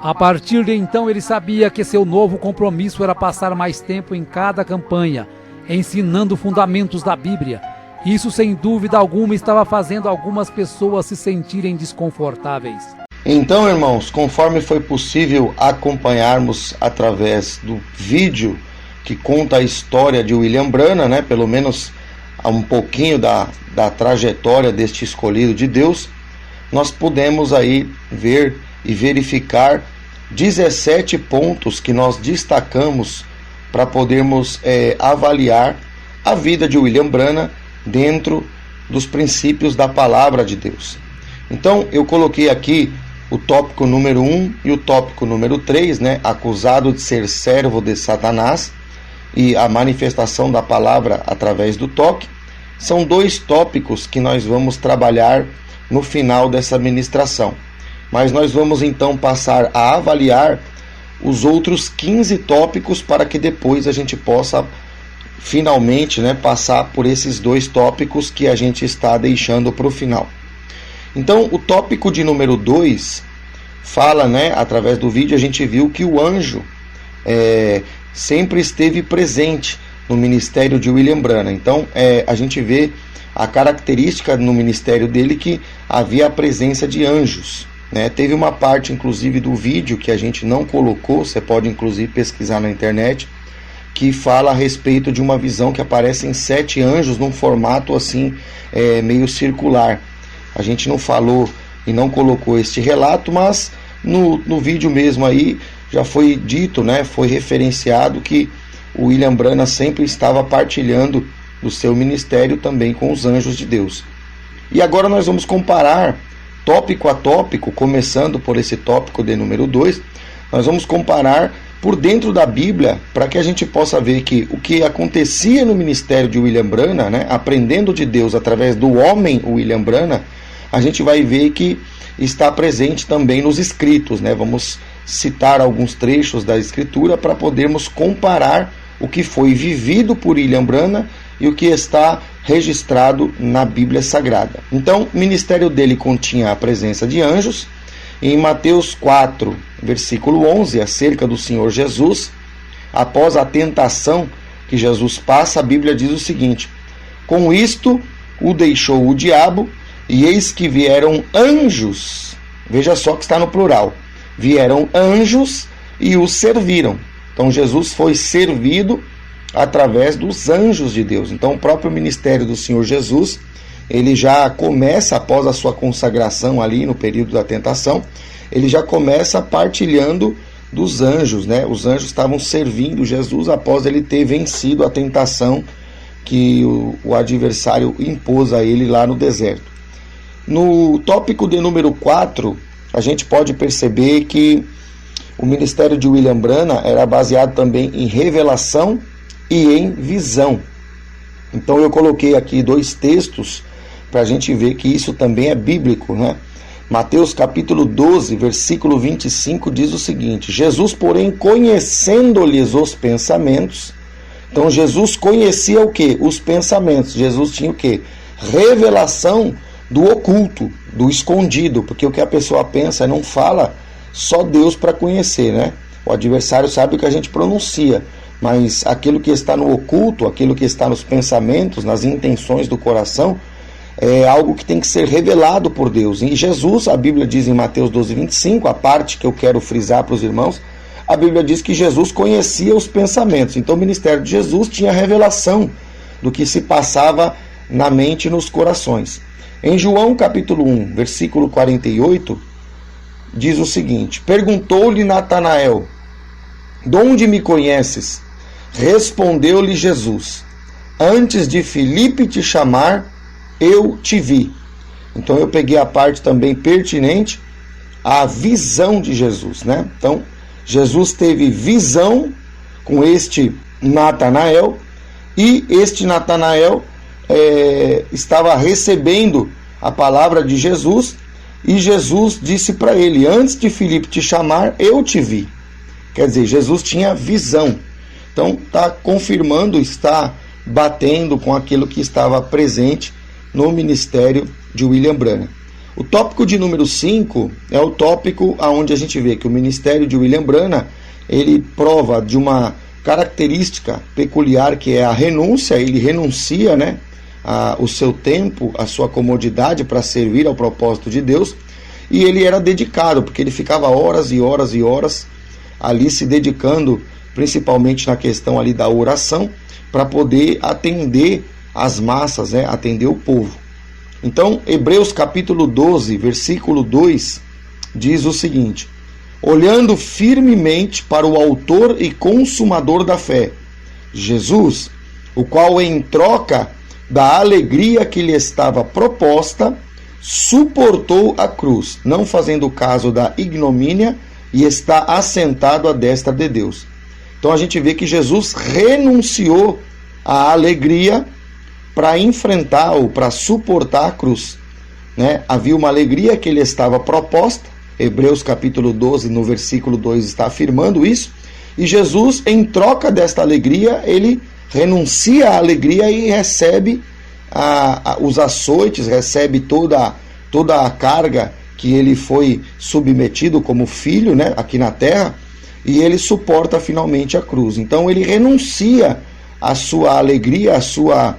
A partir de então, ele sabia que seu novo compromisso era passar mais tempo em cada campanha, ensinando fundamentos da Bíblia. Isso, sem dúvida alguma, estava fazendo algumas pessoas se sentirem desconfortáveis. Então, irmãos, conforme foi possível acompanharmos através do vídeo que conta a história de William Branham, né, pelo menos um pouquinho da trajetória deste escolhido de Deus, nós pudemos aí ver e verificar 17 pontos que nós destacamos para podermos avaliar a vida de William Branham dentro dos princípios da palavra de Deus. Então eu coloquei aqui o tópico número 1 e o tópico número 3, né, acusado de ser servo de Satanás e a manifestação da palavra através do toque. São dois tópicos que nós vamos trabalhar no final dessa ministração. Mas nós vamos então passar a avaliar os outros 15 tópicos para que depois a gente possa finalmente, né, passar por esses dois tópicos que a gente está deixando para o final. Então, o tópico de número 2 fala, né, através do vídeo a gente viu que o anjo sempre esteve presente no ministério de William Branham. Então, a gente vê a característica no ministério dele que havia a presença de anjos. Teve uma parte, inclusive, do vídeo que a gente não colocou, você pode, inclusive, pesquisar na internet, que fala a respeito de uma visão que aparecem 7 anjos num formato assim, meio circular. A gente não falou e não colocou este relato, mas no vídeo mesmo aí já foi dito, né, foi referenciado que o William Branham sempre estava partilhando do seu ministério também com os anjos de Deus. E agora nós vamos comparar tópico a tópico, começando por esse tópico de número 2, nós vamos comparar por dentro da Bíblia, para que a gente possa ver que o que acontecia no ministério de William Branham, né, aprendendo de Deus através do homem William Branham, a gente vai ver que está presente também nos escritos, né? Vamos citar alguns trechos da escritura para podermos comparar o que foi vivido por William Branham e o que está registrado na Bíblia Sagrada. Então, o ministério dele continha a presença de anjos. Em Mateus 4, versículo 11, acerca do Senhor Jesus, após a tentação que Jesus passa, a Bíblia diz o seguinte: com isto o deixou o diabo, e eis que vieram anjos, veja só que está no plural, vieram anjos e o serviram. Então Jesus foi servido através dos anjos de Deus. Então o próprio ministério do Senhor Jesus, ele já começa, após a sua consagração ali no período da tentação, ele já começa partilhando dos anjos, né? Os anjos estavam servindo Jesus após ele ter vencido a tentação que o adversário impôs a ele lá no deserto. No tópico de número 4, a gente pode perceber que o ministério de William Branham era baseado também em revelação e em visão. Então eu coloquei aqui 2 textos para a gente ver que isso também é bíblico, né? Mateus capítulo 12, versículo 25 diz o seguinte: Jesus, porém, conhecendo-lhes os pensamentos. Então Jesus conhecia o quê? Os pensamentos. Jesus tinha o quê? Revelação do oculto, do escondido, porque o que a pessoa pensa não fala, só Deus para conhecer, né? O adversário sabe o que a gente pronuncia, mas aquilo que está no oculto, aquilo que está nos pensamentos, nas intenções do coração, é algo que tem que ser revelado por Deus. E Jesus, a Bíblia diz em Mateus 12, 25, a parte que eu quero frisar para os irmãos, a Bíblia diz que Jesus conhecia os pensamentos. Então o ministério de Jesus tinha revelação do que se passava na mente e nos corações. Em João capítulo 1, versículo 48, diz o seguinte: perguntou-lhe Natanael: de onde me conheces? Respondeu-lhe Jesus: antes de Filipe te chamar, eu te vi. Então eu peguei a parte também pertinente à visão de Jesus, né? Então Jesus teve visão com este Natanael, e este Natanael estava recebendo a palavra de Jesus, e Jesus disse para ele: antes de Filipe te chamar, eu te vi. Quer dizer, Jesus tinha visão. Então está confirmando, está batendo com aquilo que estava presente no ministério de William Branham. O tópico de número 5 é o tópico onde a gente vê que o ministério de William Branham, ele prova de uma característica peculiar, que é a renúncia. Ele renuncia, o seu tempo, a sua comodidade para servir ao propósito de Deus, e ele era dedicado, porque ele ficava horas e horas e horas ali se dedicando, principalmente na questão ali da oração, para poder atender as massas, atender o povo. Então, Hebreus capítulo 12, versículo 2, diz o seguinte: olhando firmemente para o autor e consumador da fé, Jesus, o qual em troca da alegria que lhe estava proposta, suportou a cruz, não fazendo caso da ignomínia, e está assentado à destra de Deus. Então a gente vê que Jesus renunciou à alegria para enfrentar ou para suportar a cruz. Havia uma alegria que lhe estava proposta, Hebreus capítulo 12, no versículo 2, está afirmando isso, e Jesus, em troca desta alegria, ele renuncia à alegria e recebe os açoites, recebe toda a carga que ele foi submetido como filho, aqui na terra, e ele suporta finalmente a cruz. Então ele renuncia à sua alegria, à sua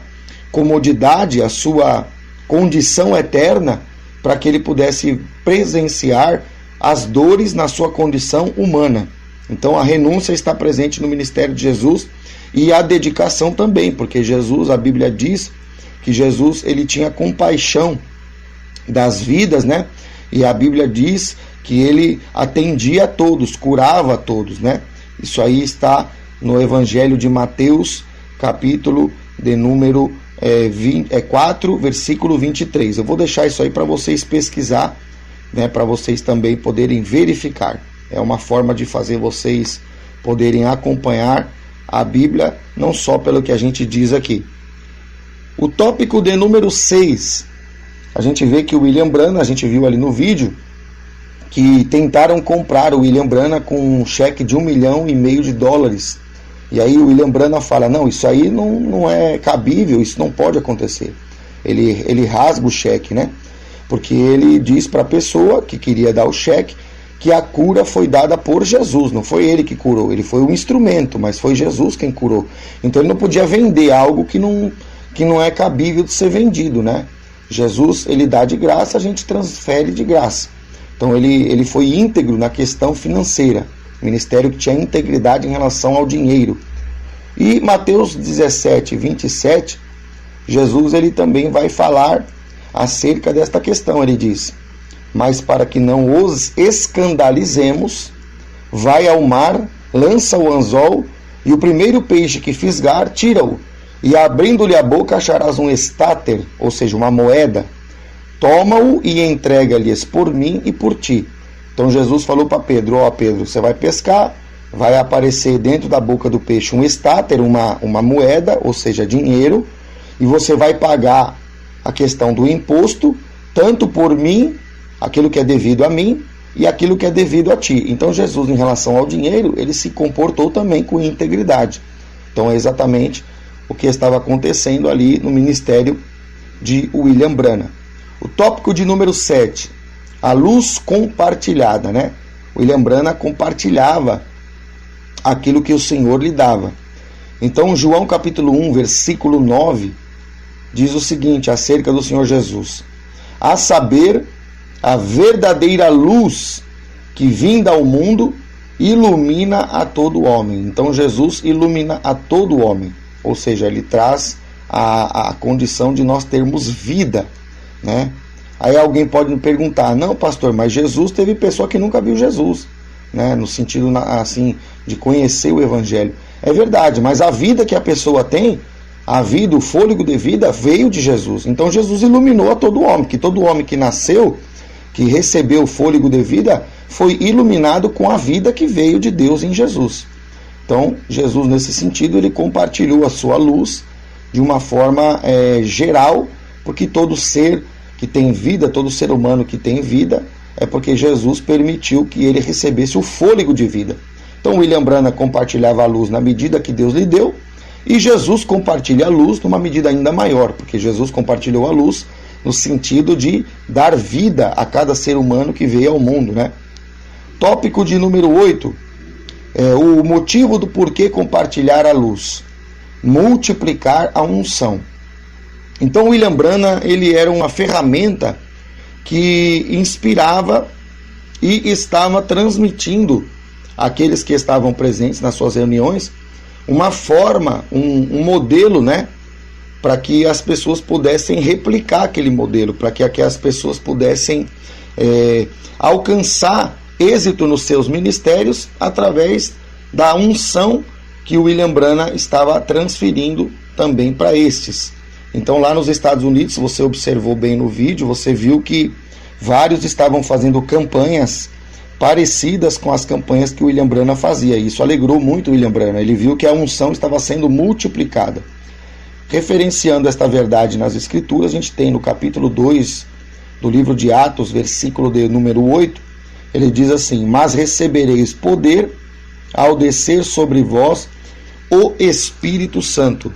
comodidade, à sua condição eterna, para que ele pudesse presenciar as dores na sua condição humana. Então a renúncia está presente no ministério de Jesus, e a dedicação também, porque Jesus, a Bíblia diz que Jesus, ele tinha compaixão das vidas, e a Bíblia diz que ele atendia a todos, curava a todos, Isso aí está no Evangelho de Mateus, capítulo de número 4, versículo 23. Eu vou deixar isso aí para vocês pesquisar, para vocês também poderem verificar. É uma forma de fazer vocês poderem acompanhar a Bíblia, não só pelo que a gente diz aqui. O tópico de número 6, a gente vê que o William Branham, a gente viu ali no vídeo, que tentaram comprar o William Branham com um cheque de $1,5 milhão. E aí o William Branham fala: não, isso aí não é cabível, isso não pode acontecer. Ele rasga o cheque, porque ele diz para a pessoa que queria dar o cheque que a cura foi dada por Jesus, não foi ele que curou, ele foi o instrumento, mas foi Jesus quem curou. Então ele não podia vender algo que não é cabível de ser vendido, Jesus, ele dá de graça, a gente transfere de graça. Então ele foi íntegro na questão financeira, ministério que tinha integridade em relação ao dinheiro. E Mateus 17, 27, Jesus, ele também vai falar acerca desta questão. Ele diz: mas para que não os escandalizemos, vai ao mar, lança o anzol, e o primeiro peixe que fisgar, tira-o, e abrindo-lhe a boca acharás um estáter, ou seja, uma moeda. Toma-o e entrega-lhes por mim e por ti. Então Jesus falou para Pedro: Pedro, você vai pescar, vai aparecer dentro da boca do peixe um estáter, uma moeda, ou seja, dinheiro, e você vai pagar a questão do imposto, tanto por mim, aquilo que é devido a mim, e aquilo que é devido a ti. Então Jesus, em relação ao dinheiro, ele se comportou também com integridade. Então é exatamente o que estava acontecendo ali no ministério de William Branham. O tópico de número 7, a luz compartilhada, William Branham compartilhava aquilo que o Senhor lhe dava. Então João capítulo 1, versículo 9, diz o seguinte acerca do Senhor Jesus: a saber, a verdadeira luz que vinda ao mundo ilumina a todo homem. Então Jesus ilumina a todo homem, ou seja, ele traz a condição de nós termos vida, Aí alguém pode me perguntar: não, pastor, mas Jesus teve pessoa que nunca viu Jesus, no sentido assim de conhecer o Evangelho. É verdade, mas a vida que a pessoa tem, a vida, o fôlego de vida veio de Jesus. Então Jesus iluminou a todo homem, que todo homem que nasceu, que recebeu o fôlego de vida, foi iluminado com a vida que veio de Deus em Jesus. Então, Jesus, nesse sentido, ele compartilhou a sua luz de uma forma geral, porque todo ser que tem vida, todo ser humano que tem vida, é porque Jesus permitiu que ele recebesse o fôlego de vida. Então, William Branham compartilhava a luz na medida que Deus lhe deu, e Jesus compartilha a luz numa medida ainda maior, porque Jesus compartilhou a luz no sentido de dar vida a cada ser humano que veio ao mundo, né? Tópico de número 8, o motivo do porquê compartilhar a luz. Multiplicar a unção. Então, William Branham, ele era uma ferramenta que inspirava e estava transmitindo àqueles que estavam presentes nas suas reuniões uma forma, um modelo, né, para que as pessoas pudessem replicar aquele modelo, para que as pessoas pudessem alcançar êxito nos seus ministérios através da unção que o William Branham estava transferindo também para estes. Então, lá nos Estados Unidos, se você observou bem no vídeo, você viu que vários estavam fazendo campanhas parecidas com as campanhas que o William Branham fazia. Isso alegrou muito o William Branham. Ele viu que a unção estava sendo multiplicada. Referenciando esta verdade nas Escrituras, a gente tem no capítulo 2 do livro de Atos, versículo de número 8, ele diz assim: mas recebereis poder ao descer sobre vós o Espírito Santo,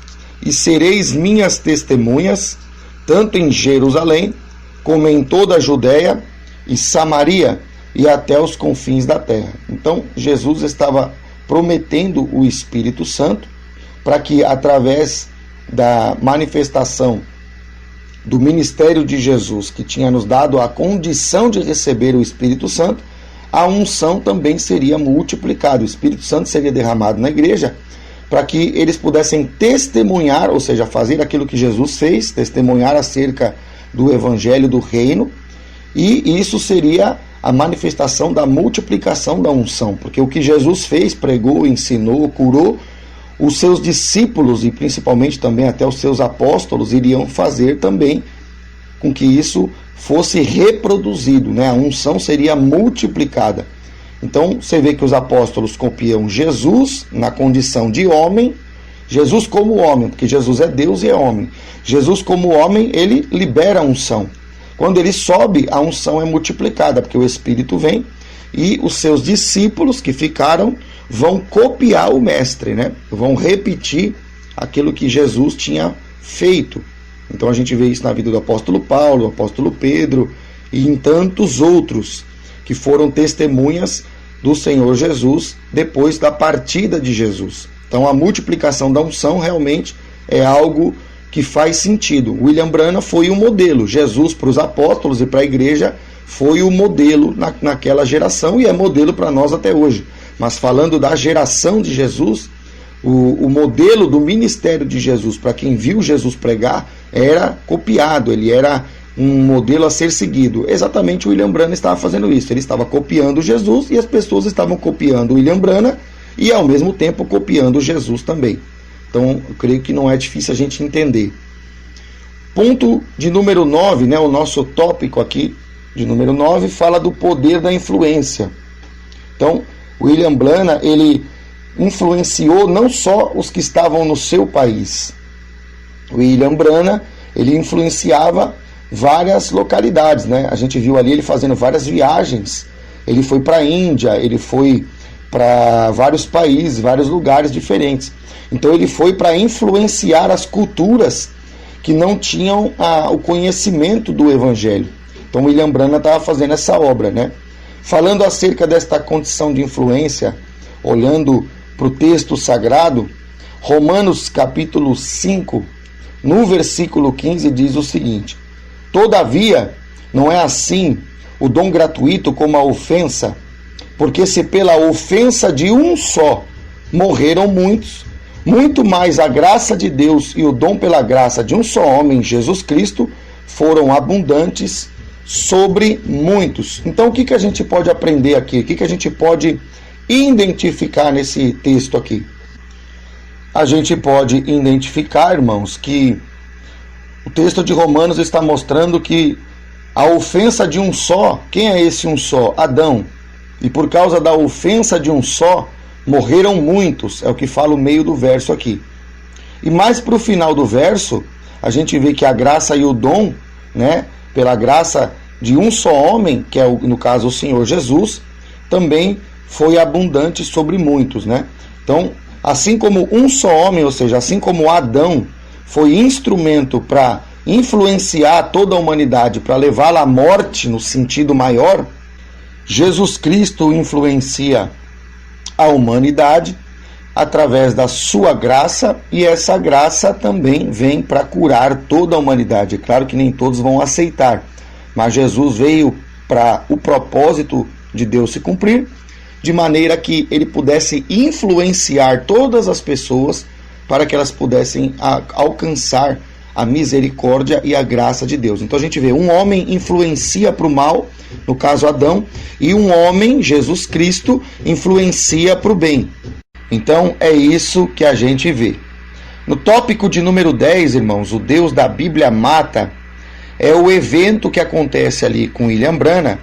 e sereis minhas testemunhas, tanto em Jerusalém, como em toda a Judéia e Samaria, e até os confins da terra. Então, Jesus estava prometendo o Espírito Santo, para que através da manifestação do ministério de Jesus, que tinha nos dado a condição de receber o Espírito Santo, a unção também seria multiplicada. O Espírito Santo seria derramado na igreja para que eles pudessem testemunhar, ou seja, fazer aquilo que Jesus fez, testemunhar acerca do Evangelho do Reino, e isso seria a manifestação da multiplicação da unção, porque o que Jesus fez, pregou, ensinou, curou, os seus discípulos e principalmente também até os seus apóstolos iriam fazer também com que isso fosse reproduzido, né? A unção seria multiplicada. Então você vê que os apóstolos copiam Jesus na condição de homem, Jesus como homem, porque Jesus é Deus e é homem. Jesus como homem, ele libera a unção. Quando ele sobe, a unção é multiplicada, porque o Espírito vem e os seus discípulos que ficaram vão copiar o mestre, né? Vão repetir aquilo que Jesus tinha feito. Então a gente vê isso na vida do apóstolo Paulo, do apóstolo Pedro e em tantos outros que foram testemunhas do Senhor Jesus depois da partida de Jesus. Então a multiplicação da unção realmente é algo que faz sentido. William Branham foi o modelo. Jesus para os apóstolos e para a igreja foi o modelo naquela geração e é modelo para nós até hoje. Mas falando da geração de Jesus, o modelo do ministério de Jesus, para quem viu Jesus pregar, era copiado, ele era um modelo a ser seguido. Exatamente o William Branham estava fazendo isso, ele estava copiando Jesus e as pessoas estavam copiando o William Branham e ao mesmo tempo copiando Jesus também. Então eu creio que não é difícil a gente entender. Ponto de número 9, né, o nosso tópico aqui de número 9 fala do poder da influência. Então, William Branham, ele influenciou não só os que estavam no seu país. William Branham, ele influenciava várias localidades, né? A gente viu ali ele fazendo várias viagens. Ele foi para a Índia, ele foi para vários países, vários lugares diferentes. Então ele foi para influenciar as culturas que não tinham o conhecimento do Evangelho. Então William Branham estava fazendo essa obra, né? Falando acerca desta condição de influência, olhando para o texto sagrado, Romanos capítulo 5, no versículo 15, diz o seguinte: todavia, não é assim o dom gratuito como a ofensa, porque se pela ofensa de um só morreram muitos, muito mais a graça de Deus e o dom pela graça de um só homem, Jesus Cristo, foram abundantes sobre muitos. Então o que a gente pode aprender aqui? O que a gente pode identificar nesse texto aqui? A gente pode identificar, irmãos, que o texto de Romanos está mostrando que a ofensa de um só, quem é esse um só? Adão. E por causa da ofensa de um só, morreram muitos, é o que fala o meio do verso aqui. E mais para o final do verso, a gente vê que a graça e o dom, né, pela graça de um só homem, que é no caso o Senhor Jesus, também foi abundante sobre muitos, né? Então, assim como um só homem, ou seja, assim como Adão foi instrumento para influenciar toda a humanidade, para levá-la à morte no sentido maior, Jesus Cristo influencia a humanidade através da sua graça, e essa graça também vem para curar toda a humanidade. É claro que nem todos vão aceitar, mas Jesus veio para o propósito de Deus se cumprir, de maneira que ele pudesse influenciar todas as pessoas para que elas pudessem alcançar a misericórdia e a graça de Deus. Então a gente vê, um homem influencia para o mal, no caso Adão, e um homem, Jesus Cristo, influencia para o bem. Então é isso que a gente vê. No tópico de número 10, irmãos, o Deus da Bíblia mata, é o evento que acontece ali com William Branham,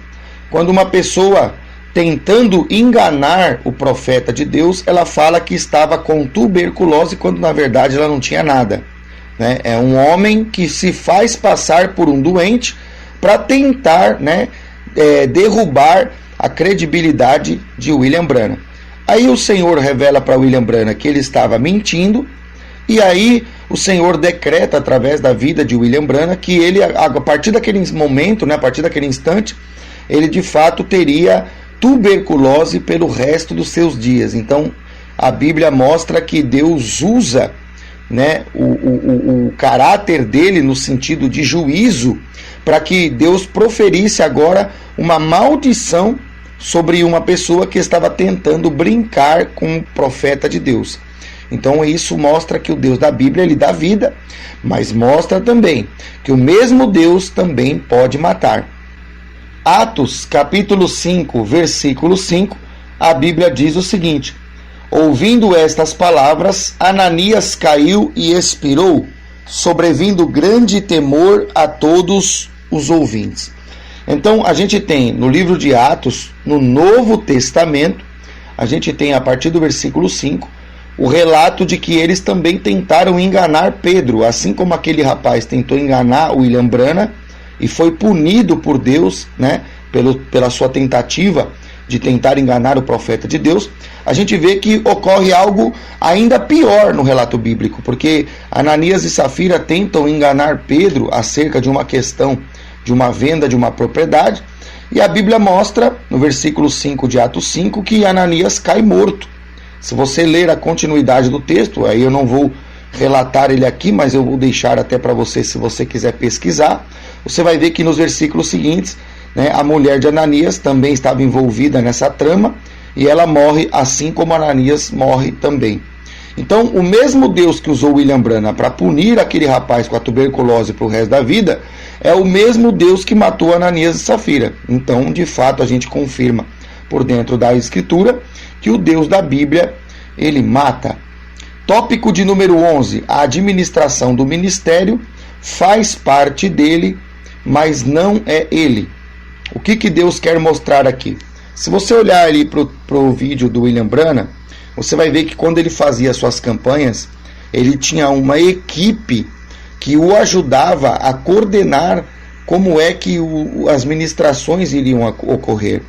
quando uma pessoa, tentando enganar o profeta de Deus, ela fala que estava com tuberculose, quando na verdade ela não tinha nada. Né? É um homem que se faz passar por um doente para tentar, né, derrubar a credibilidade de William Branham. Aí o Senhor revela para William Branham que ele estava mentindo, e aí o Senhor decreta através da vida de William Branham que ele, a partir daquele momento, né, a partir daquele instante, ele de fato teria tuberculose pelo resto dos seus dias. Então a Bíblia mostra que Deus usa, né, o caráter dele no sentido de juízo, para que Deus proferisse agora uma maldição sobre uma pessoa que estava tentando brincar com o profeta de Deus. Então isso mostra que o Deus da Bíblia, ele dá vida, mas mostra também que o mesmo Deus também pode matar. Atos capítulo 5, versículo 5, a Bíblia diz o seguinte: ouvindo estas palavras, Ananias caiu e expirou, sobrevindo grande temor a todos os ouvintes. Então a gente tem no livro de Atos, no Novo Testamento, a gente tem a partir do versículo 5, o relato de que eles também tentaram enganar Pedro, assim como aquele rapaz tentou enganar William Branham e foi punido por Deus, né, pela sua tentativa de tentar enganar o profeta de Deus. A gente vê que ocorre algo ainda pior no relato bíblico, porque Ananias e Safira tentam enganar Pedro acerca de uma questão de uma venda de uma propriedade, e a Bíblia mostra, no versículo 5 de Atos 5, que Ananias cai morto. Se você ler a continuidade do texto, aí eu não vou relatar ele aqui, mas eu vou deixar até para você, se você quiser pesquisar, você vai ver que nos versículos seguintes, né, a mulher de Ananias também estava envolvida nessa trama, e ela morre assim como Ananias morre também. Então, o mesmo Deus que usou William Branham para punir aquele rapaz com a tuberculose para o resto da vida, é o mesmo Deus que matou Ananias e Safira. Então, de fato, a gente confirma por dentro da Escritura que o Deus da Bíblia, ele mata. Tópico de número 11, a administração do ministério faz parte dele, mas não é ele. O que Deus quer mostrar aqui? Se você olhar ali para o vídeo do William Branham, você vai ver que quando ele fazia suas campanhas, ele tinha uma equipe que o ajudava a coordenar como é que as ministrações iriam ocorrer.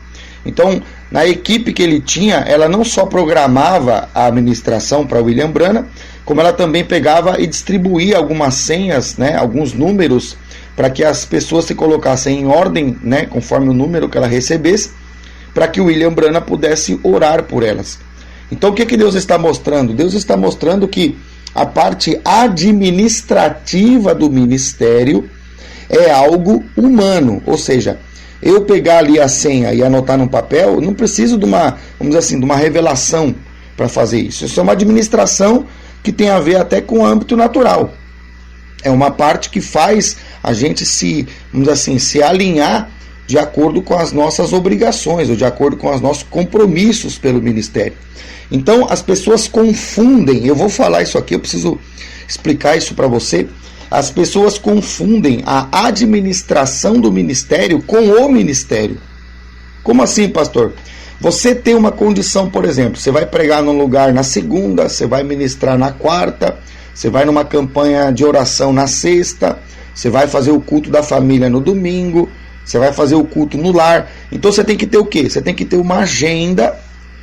Então, na equipe que ele tinha, ela não só programava a administração para William Branham, como ela também pegava e distribuía algumas senhas, né, alguns números, para que as pessoas se colocassem em ordem, né, conforme o número que ela recebesse, para que o William Branham pudesse orar por elas. Então o que Deus está mostrando? Deus está mostrando que a parte administrativa do ministério é algo humano, ou seja, eu pegar ali a senha e anotar num papel, não preciso de uma, vamos dizer assim, de uma revelação para fazer isso. Isso é uma administração que tem a ver até com o âmbito natural. É uma parte que faz a gente vamos dizer assim, se alinhar de acordo com as nossas obrigações, ou de acordo com os nossos compromissos pelo ministério. Então as pessoas confundem, eu vou falar isso aqui, eu preciso explicar isso para você. As pessoas confundem a administração do ministério com o ministério. Como assim, pastor? Você tem uma condição, por exemplo, você vai pregar num lugar na segunda, você vai ministrar na quarta, você vai numa campanha de oração na sexta, você vai fazer o culto da família no domingo, você vai fazer o culto no lar. Então você tem que ter o quê? Você tem que ter uma agenda,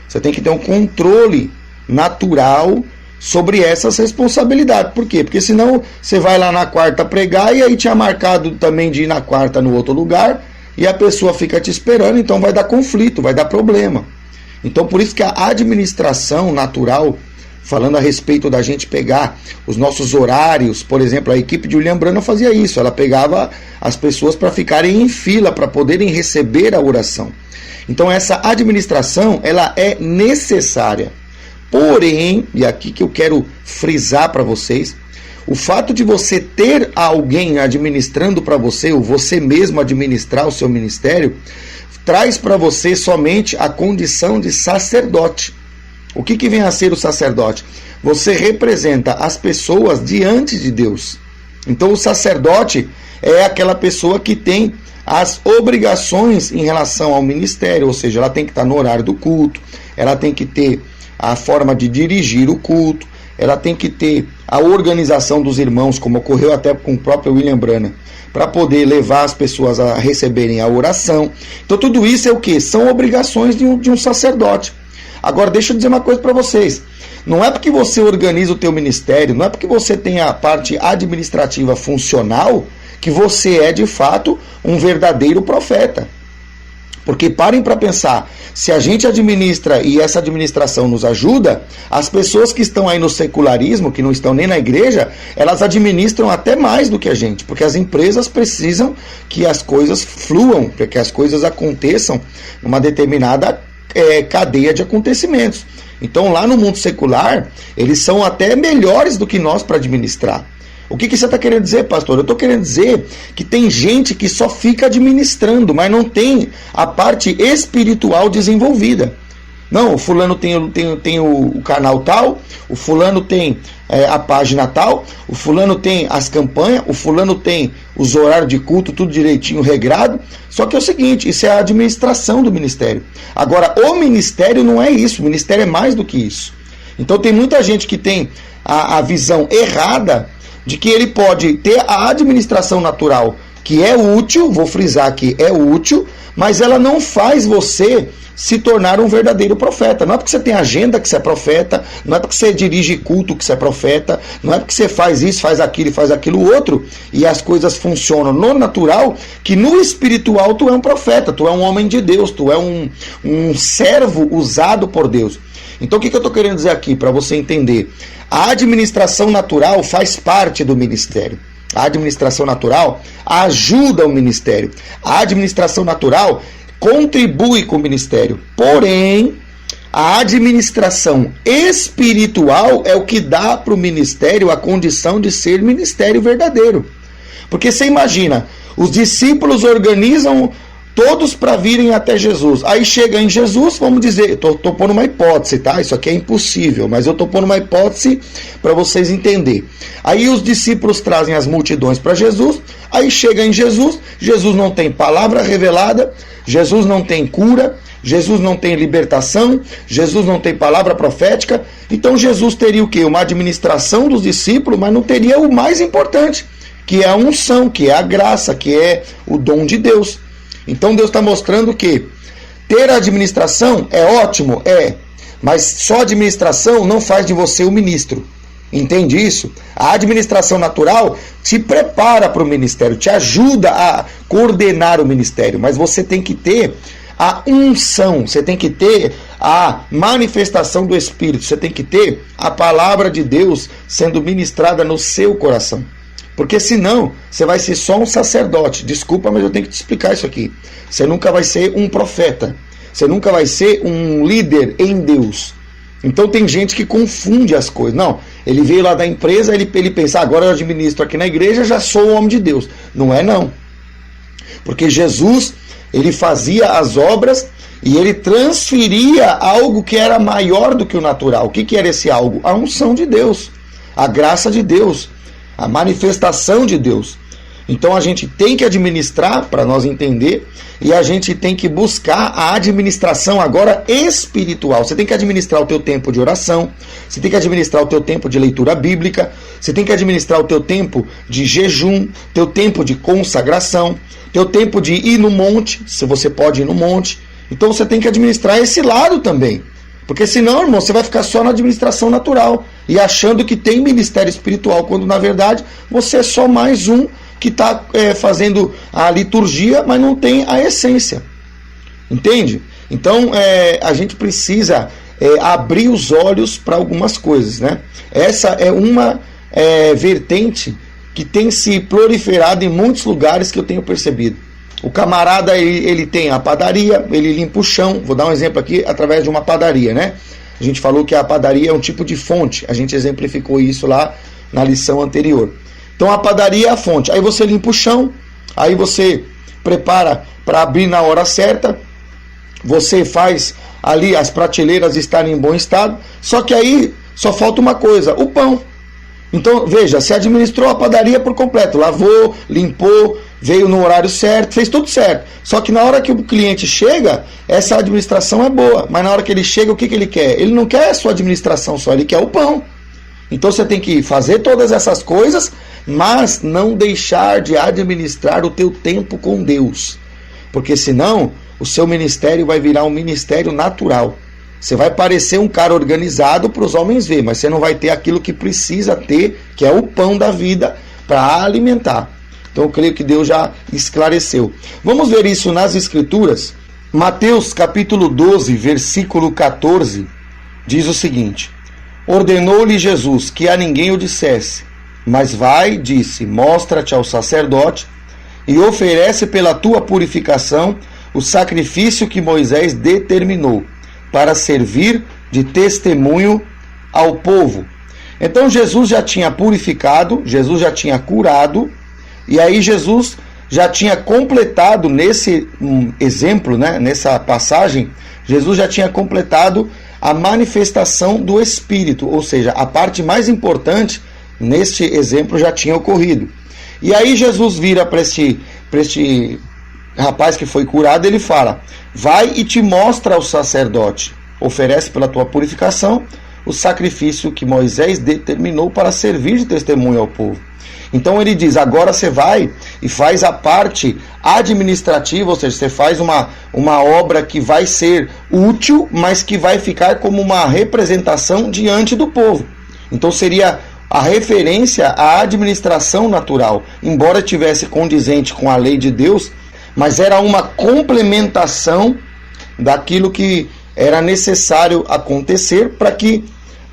você tem que ter um controle natural sobre essas responsabilidades. Por quê? Porque senão você vai lá na quarta pregar e aí tinha marcado também de ir na quarta no outro lugar e a pessoa fica te esperando, então vai dar conflito, vai dar problema. Então por isso que a administração natural, falando a respeito da gente pegar os nossos horários, por exemplo, a equipe de William Branham fazia isso, ela pegava as pessoas para ficarem em fila, para poderem receber a oração. Então essa administração, ela é necessária. Porém, e aqui que eu quero frisar para vocês, o fato de você ter alguém administrando para você, ou você mesmo administrar o seu ministério, traz para você somente a condição de sacerdote. O que vem a ser o sacerdote? Você representa as pessoas diante de Deus. Então o sacerdote é aquela pessoa que tem as obrigações em relação ao ministério, ou seja, ela tem que estar no horário do culto, ela tem que ter a forma de dirigir o culto, ela tem que ter a organização dos irmãos, como ocorreu até com o próprio William Branham, para poder levar as pessoas a receberem a oração. Então tudo isso é o quê? São obrigações de um sacerdote. Agora deixa eu dizer uma coisa para vocês, não é porque você organiza o teu ministério, não é porque você tem a parte administrativa funcional, que você é de fato um verdadeiro profeta. Porque parem para pensar, se a gente administra e essa administração nos ajuda, as pessoas que estão aí no secularismo, que não estão nem na igreja, elas administram até mais do que a gente, porque as empresas precisam que as coisas fluam, para que as coisas aconteçam numa determinada cadeia de acontecimentos. Então lá no mundo secular, eles são até melhores do que nós para administrar. O que você está querendo dizer, pastor? Eu estou querendo dizer que tem gente que só fica administrando, mas não tem a parte espiritual desenvolvida. Não, o fulano tem o canal tal, o fulano tem a página tal, o fulano tem as campanhas, o fulano tem os horários de culto, tudo direitinho, regrado. Só que é o seguinte, isso é a administração do ministério. Agora, o ministério não é isso, o ministério é mais do que isso. Então tem muita gente que tem a visão errada de que ele pode ter a administração natural, que é útil, vou frisar aqui, é útil, mas ela não faz você se tornar um verdadeiro profeta. Não é porque você tem agenda que você é profeta, não é porque você dirige culto que você é profeta, não é porque você faz isso, faz aquilo e faz aquilo outro, e as coisas funcionam no natural, que no espiritual tu é um profeta, tu é um homem de Deus, tu é um servo usado por Deus. Então o que eu estou querendo dizer aqui, para você entender? A administração natural faz parte do ministério. A administração natural ajuda o ministério. A administração natural contribui com o ministério. Porém, a administração espiritual é o que dá para o ministério a condição de ser ministério verdadeiro. Porque você imagina, os discípulos organizam todos para virem até Jesus. Aí chega em Jesus, vamos dizer, estou pondo uma hipótese, tá? Isso aqui é impossível, mas eu estou pondo uma hipótese para vocês entenderem. Aí os discípulos trazem as multidões para Jesus, aí chega em Jesus, Jesus não tem palavra revelada, Jesus não tem cura, Jesus não tem libertação, Jesus não tem palavra profética, então Jesus teria o quê? Uma administração dos discípulos, mas não teria o mais importante, que é a unção, que é a graça, que é o dom de Deus. Então Deus está mostrando que ter a administração é ótimo, mas só administração não faz de você o ministro. Entende isso? A administração natural te prepara para o ministério, te ajuda a coordenar o ministério, mas você tem que ter a unção, você tem que ter a manifestação do Espírito, você tem que ter a palavra de Deus sendo ministrada no seu coração. Porque senão, você vai ser só um sacerdote. Desculpa, mas eu tenho que te explicar isso aqui. Você nunca vai ser um profeta. Você nunca vai ser um líder em Deus. Então tem gente que confunde as coisas. Não, ele veio lá da empresa, ele pensa, agora eu administro aqui na igreja, já sou o homem de Deus. Não é não. Porque Jesus, ele fazia as obras e ele transferia algo que era maior do que o natural. O que era esse algo? A unção de Deus, a graça de Deus, a manifestação de Deus. Então a gente tem que administrar, para nós entender, e a gente tem que buscar a administração agora espiritual. Você tem que administrar o teu tempo de oração, você tem que administrar o teu tempo de leitura bíblica, você tem que administrar o teu tempo de jejum, teu tempo de consagração, teu tempo de ir no monte, se você pode ir no monte. Então você tem que administrar esse lado também. Porque senão, irmão, você vai ficar só na administração natural e achando que tem ministério espiritual, quando na verdade você é só mais um que está fazendo a liturgia, mas não tem a essência. Entende? Então a gente precisa abrir os olhos para algumas coisas, né? Essa é uma vertente que tem se proliferado em muitos lugares que eu tenho percebido. O camarada, ele tem a padaria, ele limpa o chão. Vou dar um exemplo aqui através de uma padaria, né? A gente falou que a padaria é um tipo de fonte. A gente exemplificou isso lá na lição anterior. Então a padaria é a fonte. Aí você limpa o chão, aí você prepara para abrir na hora certa, você faz ali as prateleiras estarem em bom estado, só que aí só falta uma coisa, o pão. Então, veja, você administrou a padaria por completo, lavou, limpou, veio no horário certo, fez tudo certo. Só que na hora que o cliente chega, essa administração é boa, mas na hora que ele chega, o que ele quer? Ele não quer a sua administração só, ele quer o pão. Então você tem que fazer todas essas coisas, mas não deixar de administrar o teu tempo com Deus. Porque senão o seu ministério vai virar um ministério natural. Você vai parecer um cara organizado para os homens ver, mas você não vai ter aquilo que precisa ter, que é o pão da vida, para alimentar. Então eu creio que Deus já esclareceu. Vamos ver isso nas Escrituras. Mateus capítulo 12, versículo 14, diz o seguinte: ordenou-lhe Jesus que a ninguém o dissesse, mas vai, disse, mostra-te ao sacerdote e oferece pela tua purificação o sacrifício que Moisés determinou, para servir de testemunho ao povo. Então Jesus já tinha purificado, Jesus já tinha curado, e aí Jesus já tinha completado nesse exemplo, né, nessa passagem, Jesus já tinha completado a manifestação do Espírito, ou seja, a parte mais importante neste exemplo já tinha ocorrido. E aí Jesus vira para este rapaz que foi curado, ele fala: vai e te mostra ao sacerdote, oferece pela tua purificação o sacrifício que Moisés determinou para servir de testemunho ao povo. Então ele diz: agora você vai e faz a parte administrativa, ou seja, você faz uma obra que vai ser útil, mas que vai ficar como uma representação diante do povo. Então seria a referência à administração natural, embora tivesse condizente com a lei de Deus, mas era uma complementação daquilo que era necessário acontecer para que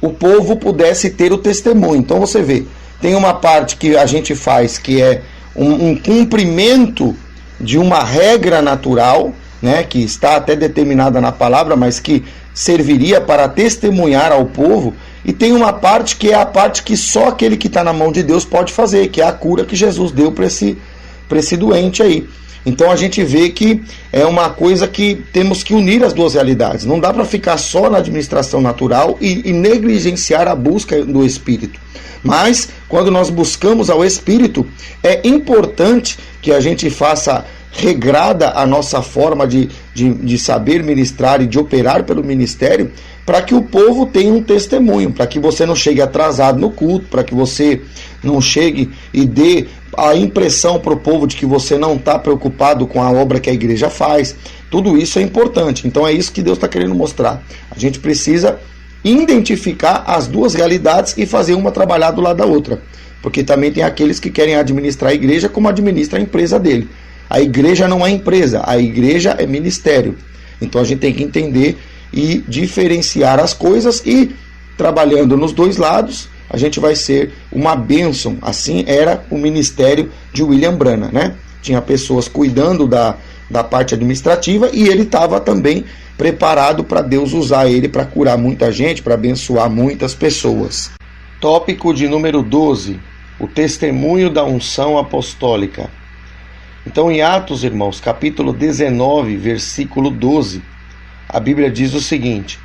o povo pudesse ter o testemunho. Então você vê, tem uma parte que a gente faz que é um cumprimento de uma regra natural, né, que está até determinada na palavra, mas que serviria para testemunhar ao povo. E tem uma parte que é a parte que só aquele que está na mão de Deus pode fazer, que é a cura que Jesus deu para esse doente aí. Então a gente vê que é uma coisa que temos que unir as duas realidades. Não dá para ficar só na administração natural e negligenciar a busca do Espírito. Mas quando nós buscamos ao Espírito, é importante que a gente faça regrada a nossa forma de saber ministrar e de operar pelo ministério, para que o povo tenha um testemunho, para que você não chegue atrasado no culto, para que você não chegue e dê a impressão para o povo de que você não está preocupado com a obra que a igreja faz. Tudo isso é importante. Então é isso que Deus está querendo mostrar. A gente precisa identificar as duas realidades e fazer uma trabalhar do lado da outra. Porque também tem aqueles que querem administrar a igreja como administra a empresa dele. A igreja não é empresa, a igreja é ministério. Então a gente tem que entender e diferenciar as coisas, e trabalhando nos dois lados, a gente vai ser uma bênção. Assim era o ministério de William Branham, né? Tinha pessoas cuidando da parte administrativa, e ele estava também preparado para Deus usar ele para curar muita gente, para abençoar muitas pessoas. Tópico de número 12, o testemunho da unção apostólica. Então, em Atos, irmãos, capítulo 19, versículo 12, a Bíblia diz o seguinte: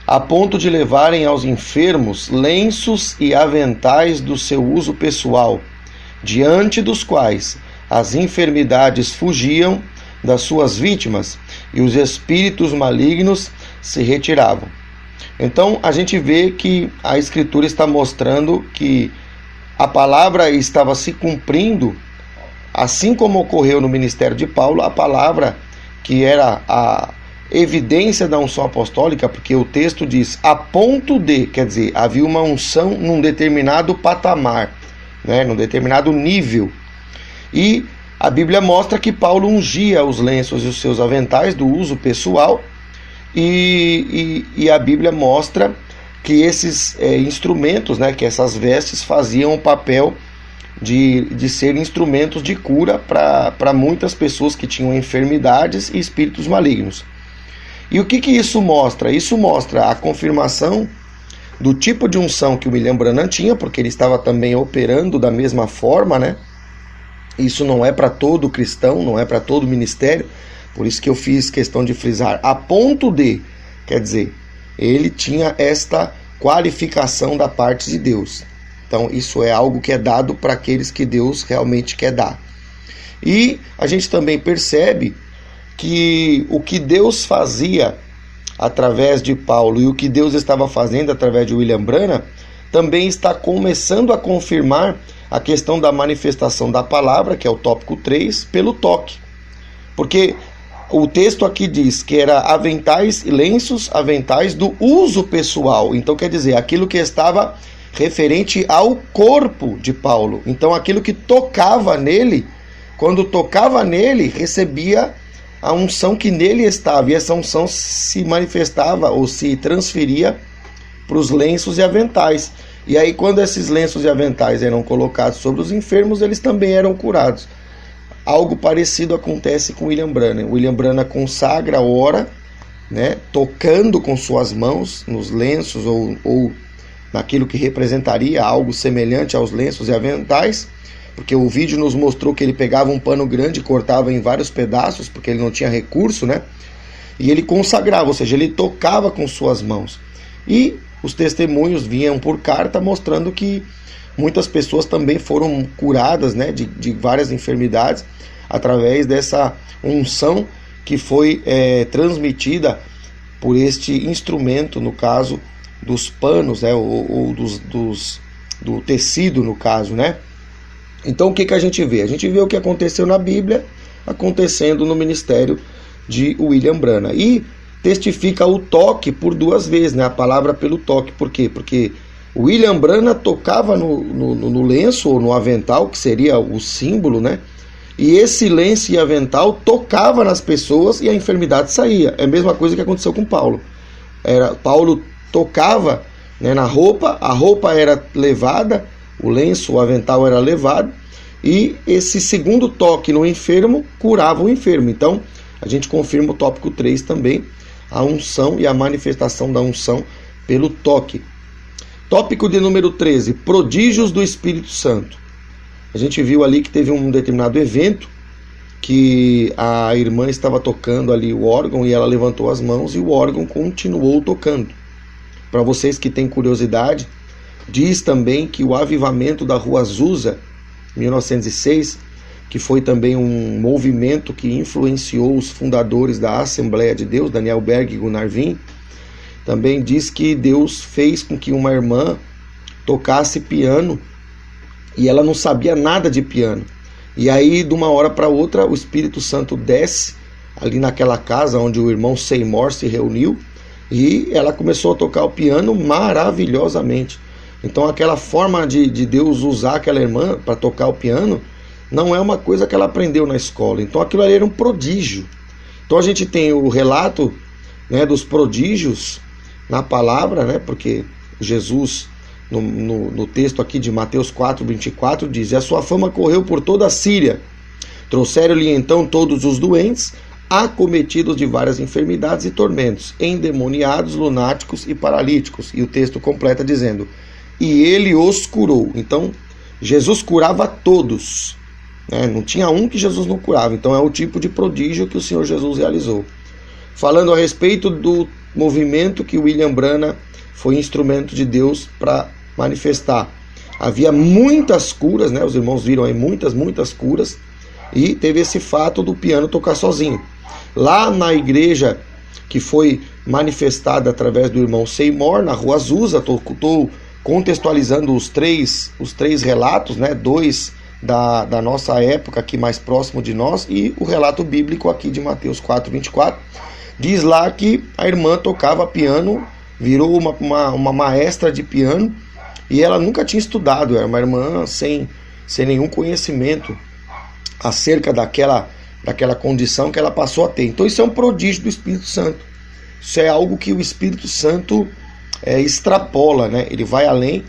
a ponto de levarem aos enfermos lenços e aventais do seu uso pessoal, diante dos quais as enfermidades fugiam das suas vítimas e os espíritos malignos se retiravam. Então a gente vê que a Escritura está mostrando que a palavra estava se cumprindo, assim como ocorreu no ministério de Paulo, a palavra que era a evidência da unção apostólica, porque o texto diz a ponto de, quer dizer, havia uma unção num determinado patamar, né, num determinado nível. E a Bíblia mostra que Paulo ungia os lenços e os seus aventais do uso pessoal, e a Bíblia mostra que esses instrumentos, né, que essas vestes faziam o papel de ser instrumentos de cura para muitas pessoas que tinham enfermidades e espíritos malignos. E o que isso mostra? Isso mostra a confirmação do tipo de unção que o William Branham tinha, porque ele estava também operando da mesma forma, né? Isso não é para todo cristão, não é para todo ministério, por isso que eu fiz questão de frisar, a ponto de, quer dizer, ele tinha esta qualificação da parte de Deus. Então isso é algo que é dado para aqueles que Deus realmente quer dar. E a gente também percebe que o que Deus fazia através de Paulo e o que Deus estava fazendo através de William Branham também está começando a confirmar a questão da manifestação da palavra, que é o tópico 3, pelo toque. Porque o texto aqui diz que era aventais, lenços, aventais do uso pessoal. Então quer dizer, aquilo que estava referente ao corpo de Paulo. Então aquilo que tocava nele, quando tocava nele, recebia a unção que nele estava. E essa unção se manifestava ou se transferia para os lenços e aventais. E aí quando esses lenços e aventais eram colocados sobre os enfermos, eles também eram curados. Algo parecido acontece com William Branham. William Branham consagra, ora, né, tocando com suas mãos nos lenços ou naquilo que representaria algo semelhante aos lenços e aventais, porque o vídeo nos mostrou que ele pegava um pano grande e cortava em vários pedaços, porque ele não tinha recurso, né? E ele consagrava, ou seja, ele tocava com suas mãos. E os testemunhos vinham por carta mostrando que muitas pessoas também foram curadas, né, de várias enfermidades através dessa unção que foi transmitida por este instrumento, no caso dos panos, né, ou do tecido, no caso, né? Então o que a gente vê? A gente vê o que aconteceu na Bíblia acontecendo no ministério de William Branham. E testifica o toque por duas vezes, né? A palavra pelo toque. Por quê? Porque William Branham tocava no lenço ou no avental, que seria o símbolo, né? E esse lenço e avental tocava nas pessoas e a enfermidade saía. É a mesma coisa que aconteceu com Paulo. Paulo tocava, né, na roupa, a roupa era levada, o lenço, o avental era levado, e esse segundo toque no enfermo curava o enfermo. Então a gente confirma o tópico 3 também, a unção e a manifestação da unção pelo toque. Tópico de número 13, prodígios do Espírito Santo. A gente viu ali que teve um determinado evento que a irmã estava tocando ali o órgão e ela levantou as mãos e o órgão continuou tocando. Para vocês que têm curiosidade, diz também que o avivamento da Rua Azusa, 1906, que foi também um movimento que influenciou os fundadores da Assembleia de Deus, Daniel Berg e Gunnar Wien, também diz que Deus fez com que uma irmã tocasse piano e ela não sabia nada de piano. E aí, de uma hora para outra, o Espírito Santo desce ali naquela casa onde o irmão Seymour se reuniu e ela começou a tocar o piano maravilhosamente. Então aquela forma de Deus usar aquela irmã para tocar o piano não é uma coisa que ela aprendeu na escola. Então aquilo ali era um prodígio. Então a gente tem o relato, né, dos prodígios na palavra, né, porque Jesus, no texto aqui de Mateus 4:24, diz: "E a sua fama correu por toda a Síria. Trouxeram-lhe então todos os doentes, acometidos de várias enfermidades e tormentos, endemoniados, lunáticos e paralíticos." E o texto completa dizendo: "E ele os curou." Então Jesus curava todos, né? Não tinha um que Jesus não curava. Então é o tipo de prodígio que o Senhor Jesus realizou. Falando a respeito do movimento que William Branham foi instrumento de Deus para manifestar, havia muitas curas, né? Os irmãos viram aí muitas curas, e teve esse fato do piano tocar sozinho. Lá na igreja que foi manifestada através do irmão Seymour, na Rua Azusa, estou contextualizando os três relatos, né? 2 da nossa época aqui mais próximo de nós, e o relato bíblico aqui de Mateus 4:24, diz lá que a irmã tocava piano, virou uma maestra de piano, e ela nunca tinha estudado, era uma irmã sem nenhum conhecimento acerca daquela condição que ela passou a ter. Então isso é um prodígio do Espírito Santo, isso é algo que o Espírito Santo extrapola, né? Ele vai além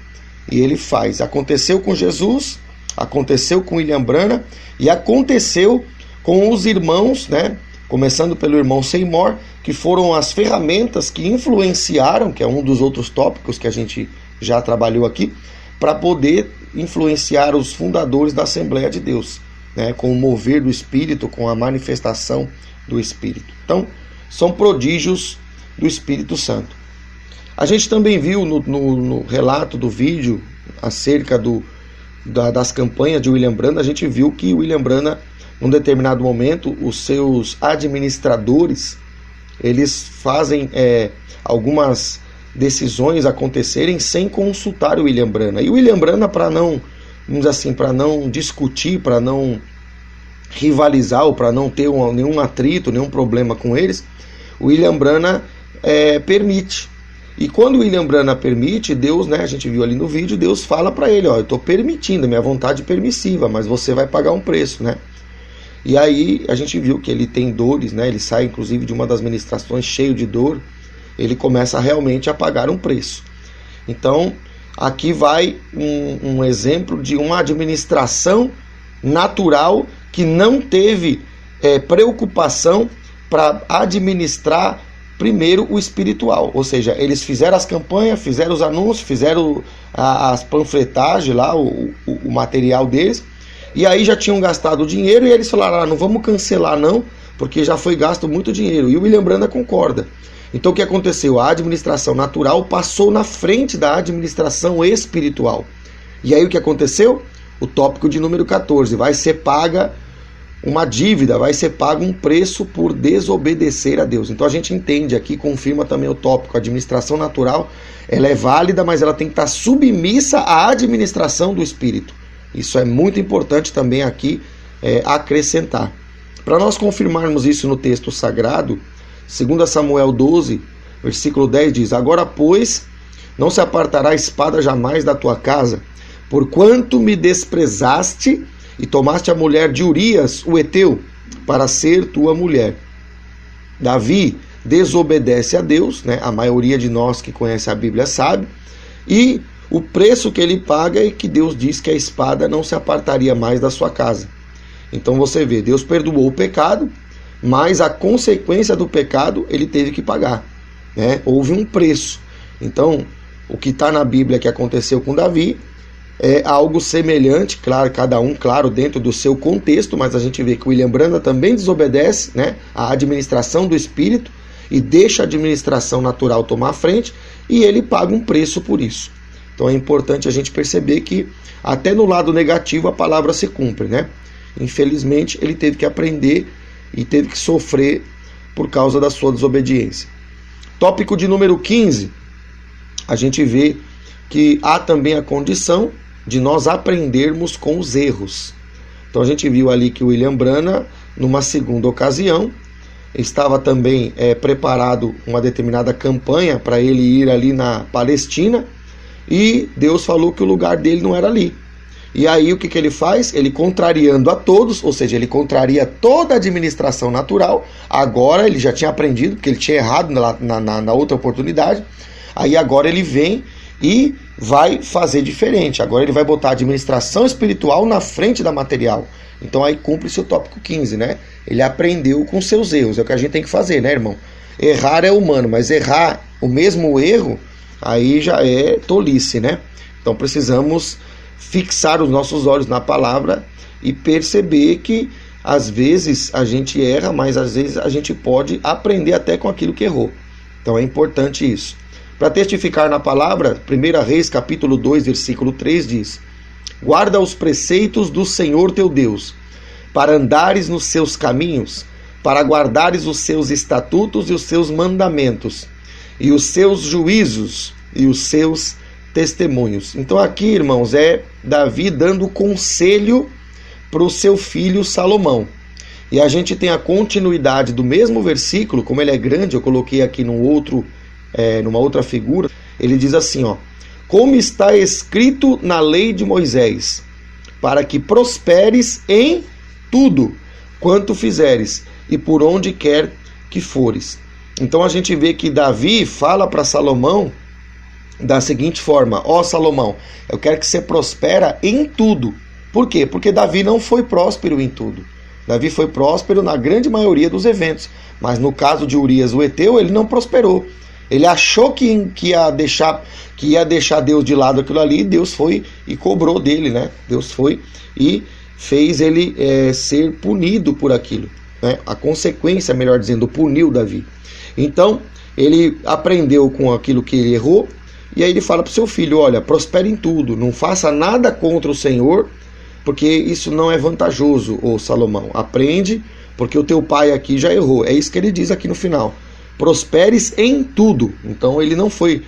e ele faz. Aconteceu com Jesus, aconteceu com William Branham e aconteceu com os irmãos, né? Começando pelo irmão Seymour, que foram as ferramentas que influenciaram, que é um dos outros tópicos que a gente já trabalhou aqui, para poder influenciar os fundadores da Assembleia de Deus, né? Com o mover do Espírito, com a manifestação do Espírito. Então, são prodígios do Espírito Santo. A gente também viu no relato do vídeo acerca das campanhas de William Branham, a gente viu que William Branham, num determinado momento, os seus administradores, eles fazem algumas decisões acontecerem sem consultar o William Branham. E o William Branham, para não, vamos dizer assim, para não discutir, para não rivalizar, ou para não ter nenhum atrito, nenhum problema com eles, o William Branham permite. E quando o William Branham permite, Deus, né, a gente viu ali no vídeo, Deus fala para ele, eu estou permitindo, minha vontade permissiva, mas você vai pagar um preço, né? E aí a gente viu que ele tem dores, né? Ele sai inclusive de uma das ministrações cheio de dor, ele começa realmente a pagar um preço. Então, aqui vai um exemplo de uma administração natural que não teve preocupação para administrar primeiro o espiritual, ou seja, eles fizeram as campanhas, fizeram os anúncios, fizeram as panfletagens lá, o material deles, e aí já tinham gastado o dinheiro e eles falaram, não vamos cancelar não, porque já foi gasto muito dinheiro, e o William Branham concorda. Então o que aconteceu? A administração natural passou na frente da administração espiritual. E aí o que aconteceu? O tópico de número 14, vai ser paga uma dívida, vai ser pago um preço por desobedecer a Deus. Então a gente entende aqui, confirma também o tópico, a administração natural, ela é válida, mas ela tem que estar submissa à administração do Espírito. Isso é muito importante também aqui acrescentar. Para nós confirmarmos isso no texto sagrado, 2 Samuel 12, versículo 10 diz, agora, pois, não se apartará a espada jamais da tua casa, porquanto me desprezaste e tomaste a mulher de Urias, o Heteu, para ser tua mulher. Davi desobedece a Deus, né? A maioria de nós que conhece a Bíblia sabe, e o preço que ele paga é que Deus diz que a espada não se apartaria mais da sua casa. Então você vê, Deus perdoou o pecado, mas a consequência do pecado ele teve que pagar, né? Houve um preço. Então, o que está na Bíblia que aconteceu com Davi é algo semelhante, claro, cada um, claro, dentro do seu contexto, mas a gente vê que o William Branham também desobedece, né, a administração do Espírito e deixa a administração natural tomar a frente e ele paga um preço por isso. Então é importante a gente perceber que até no lado negativo a palavra se cumpre, né? Infelizmente ele teve que aprender e teve que sofrer por causa da sua desobediência. Tópico de número 15, a gente vê que há também a condição de nós aprendermos com os erros. Então a gente viu ali que o William Branham, numa segunda ocasião, estava também preparado uma determinada campanha para ele ir ali na Palestina, e Deus falou que o lugar dele não era ali. E aí o que ele faz? Ele, contrariando a todos, ou seja, ele contraria toda a administração natural. Agora ele já tinha aprendido, porque ele tinha errado na outra oportunidade. Aí agora ele vem e vai fazer diferente. Agora ele vai botar a administração espiritual na frente da material. Então aí cumpre-se o tópico 15, né? Ele aprendeu com seus erros. É o que a gente tem que fazer, né, irmão? Errar é humano, mas errar o mesmo erro, aí já é tolice, né? Então precisamos fixar os nossos olhos na palavra e perceber que às vezes a gente erra, mas às vezes a gente pode aprender até com aquilo que errou. Então é importante isso. Para testificar na palavra, 1 Reis capítulo 2, versículo 3 diz: guarda os preceitos do Senhor teu Deus, para andares nos seus caminhos, para guardares os seus estatutos e os seus mandamentos, e os seus juízos e os seus testemunhos. Então aqui, irmãos, é Davi dando conselho para o seu filho Salomão. E a gente tem a continuidade do mesmo versículo, como ele é grande, eu coloquei aqui numa outra figura. Ele diz assim, ó: como está escrito na lei de Moisés, para que prosperes em tudo quanto fizeres, e por onde quer que fores. Então a gente vê que Davi fala para Salomão da seguinte forma: ó Salomão, eu quero que você prospera em tudo. Por quê? Porque Davi não foi próspero em tudo. Davi foi próspero na grande maioria dos eventos, mas no caso de Urias o Heteu, ele não prosperou. Ele achou que ia deixar Deus de lado aquilo ali, e Deus foi e cobrou dele, né? Deus foi e fez ele ser punido por aquilo, né? A consequência, melhor dizendo, puniu Davi. Então, ele aprendeu com aquilo que ele errou, e aí ele fala para o seu filho: olha, prospere em tudo, não faça nada contra o Senhor, porque isso não é vantajoso, ô Salomão. Aprende, porque o teu pai aqui já errou. É isso que ele diz aqui no final: prosperes em tudo. Então ele não foi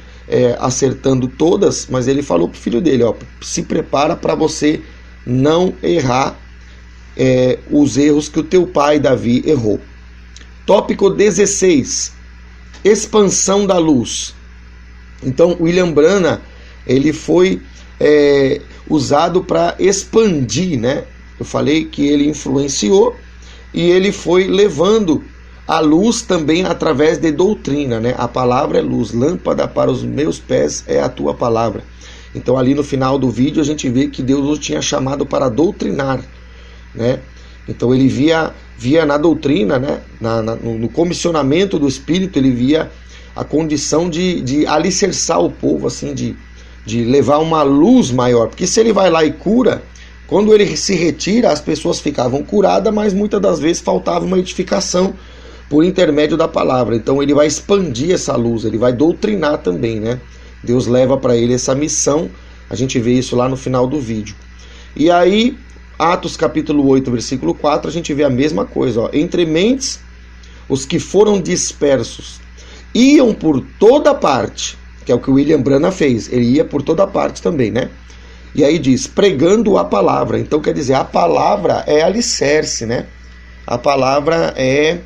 acertando todas, mas ele falou para o filho dele: ó, se prepara para você não errar os erros que o teu pai Davi errou. Tópico 16: expansão da luz. Então William Branham, ele foi usado para expandir, né? Eu falei que ele influenciou e ele foi levando a luz também através de doutrina, né? A palavra é luz, lâmpada para os meus pés é a tua palavra. Então ali no final do vídeo a gente vê que Deus o tinha chamado para doutrinar, né? Então ele via na doutrina, né? No comissionamento do Espírito, ele via a condição de alicerçar o povo, assim, de levar uma luz maior. Porque se ele vai lá e cura, quando ele se retira, as pessoas ficavam curadas, mas muitas das vezes faltava uma edificação por intermédio da palavra. Então ele vai expandir essa luz, ele vai doutrinar também, né? Deus leva para ele essa missão. A gente vê isso lá no final do vídeo. E aí, Atos capítulo 8, versículo 4, a gente vê a mesma coisa, ó: entre mentes, os que foram dispersos iam por toda parte, que é o que o William Branham fez, ele ia por toda parte também, né? E aí diz, pregando a palavra. Então quer dizer, a palavra é alicerce, né? A palavra é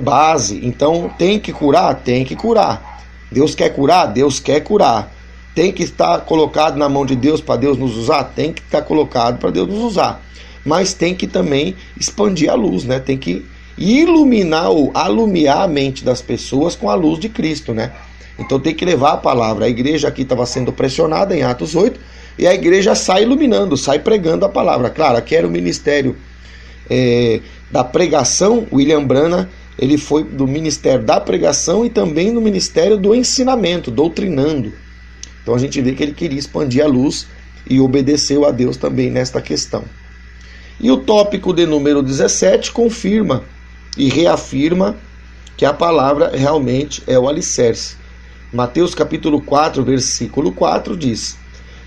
base. Então tem que curar? Tem que curar. Deus quer curar? Deus quer curar. Tem que estar colocado na mão de Deus para Deus nos usar? Tem que estar colocado para Deus nos usar. Mas tem que também expandir a luz, né? Tem que iluminar ou alumiar a mente das pessoas com a luz de Cristo, né? Então tem que levar a palavra. A igreja aqui estava sendo pressionada em Atos 8, e a igreja sai iluminando, sai pregando a palavra. Claro, aqui era o ministério da pregação. William Branham, ele foi do ministério da pregação e também do ministério do ensinamento, doutrinando. Então a gente vê que ele queria expandir a luz e obedeceu a Deus também nesta questão. E o tópico de número 17 confirma e reafirma que a palavra realmente é o alicerce. Mateus capítulo 4, versículo 4 diz: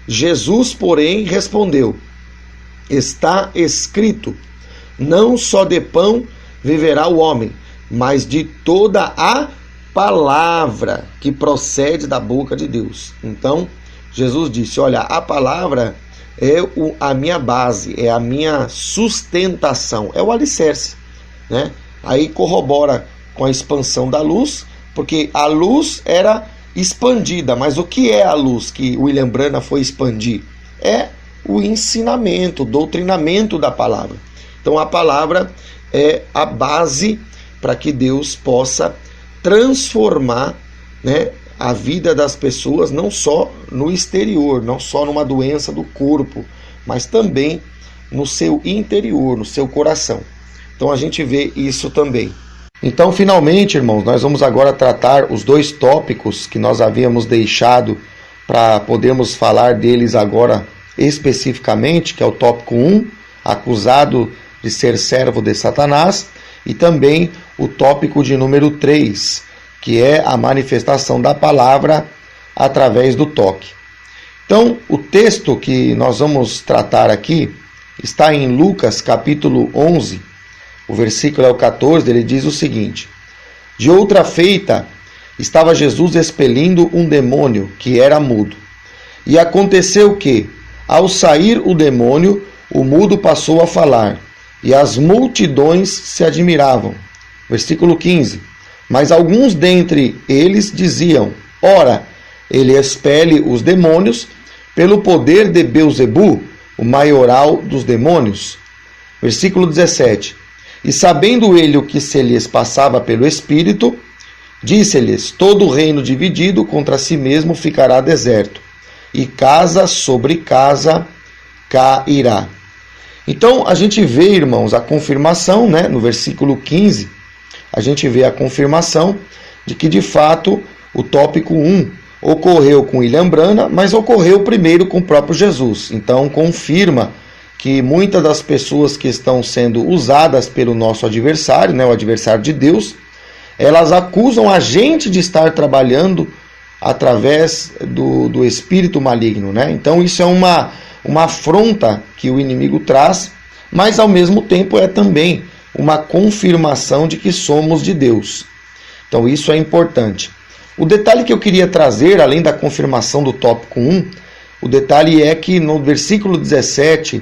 Jesus, porém, respondeu: está escrito, não só de pão viverá o homem, mas de toda a palavra que procede da boca de Deus. Então, Jesus disse, olha, a palavra é a minha base, é a minha sustentação, é o alicerce, né? Aí corrobora com a expansão da luz, porque a luz era expandida, mas o que é a luz que William Branham foi expandir? É o ensinamento, o doutrinamento da palavra. Então a palavra é a base para que Deus possa transformar, né, a vida das pessoas, não só no exterior, não só numa doença do corpo, mas também no seu interior, no seu coração. Então a gente vê isso também. Então, finalmente, irmãos, nós vamos agora tratar os dois tópicos que nós havíamos deixado para podermos falar deles agora especificamente, que é o tópico 1, acusado de ser servo de Satanás, e também o tópico de número 3, que é a manifestação da palavra através do toque. Então, o texto que nós vamos tratar aqui está em Lucas capítulo 11, o versículo é o 14, ele diz o seguinte: de outra feita, estava Jesus expelindo um demônio que era mudo. E aconteceu que, ao sair o demônio, o mudo passou a falar, e as multidões se admiravam. Versículo 15. Mas alguns dentre eles diziam: ora, ele expele os demônios pelo poder de Belzebu, o maioral dos demônios. Versículo 17. E sabendo ele o que se lhes passava pelo Espírito, disse-lhes: todo reino dividido contra si mesmo ficará deserto, e casa sobre casa cairá. Então a gente vê, irmãos, a confirmação, né? No versículo 15, a gente vê a confirmação de que de fato o tópico 1 ocorreu com William Branham, mas ocorreu primeiro com o próprio Jesus. Então confirma que muitas das pessoas que estão sendo usadas pelo nosso adversário, né, o adversário de Deus, elas acusam a gente de estar trabalhando através do espírito maligno, né? Então isso é uma afronta que o inimigo traz, mas ao mesmo tempo é também uma confirmação de que somos de Deus. Então isso é importante. O detalhe que eu queria trazer, além da confirmação do tópico 1, o detalhe é que no versículo 17,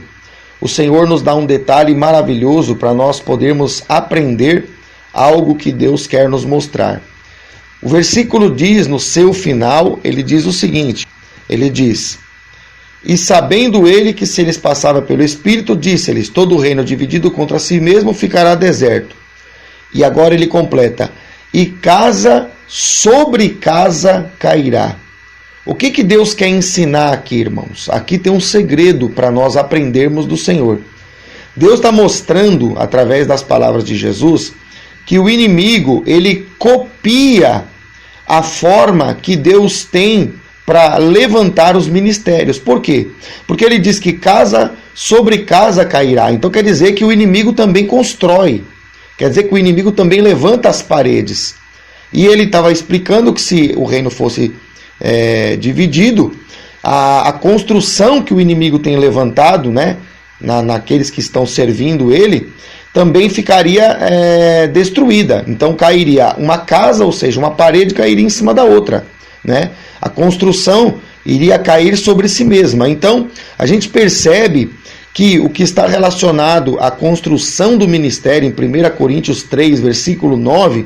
o Senhor nos dá um detalhe maravilhoso para nós podermos aprender algo que Deus quer nos mostrar. O versículo diz, no seu final, ele diz o seguinte, ele diz: e sabendo ele que se lhes passava pelo Espírito, disse-lhes: todo reino dividido contra si mesmo ficará deserto. E agora ele completa: e casa sobre casa cairá. O que Deus quer ensinar aqui, irmãos? Aqui tem um segredo para nós aprendermos do Senhor. Deus está mostrando, através das palavras de Jesus, que o inimigo, ele copia a forma que Deus tem para levantar os ministérios. Por quê? Porque ele diz que casa sobre casa cairá. Então quer dizer que o inimigo também constrói. Quer dizer que o inimigo também levanta as paredes. E ele estava explicando que se o reino fosse dividido, a construção que o inimigo tem levantado, né, naqueles que estão servindo ele, também ficaria destruída. Então cairia uma casa, ou seja, uma parede cairia em cima da outra, né? A construção iria cair sobre si mesma. Então a gente percebe que o que está relacionado à construção do ministério em 1 Coríntios 3, versículo 9,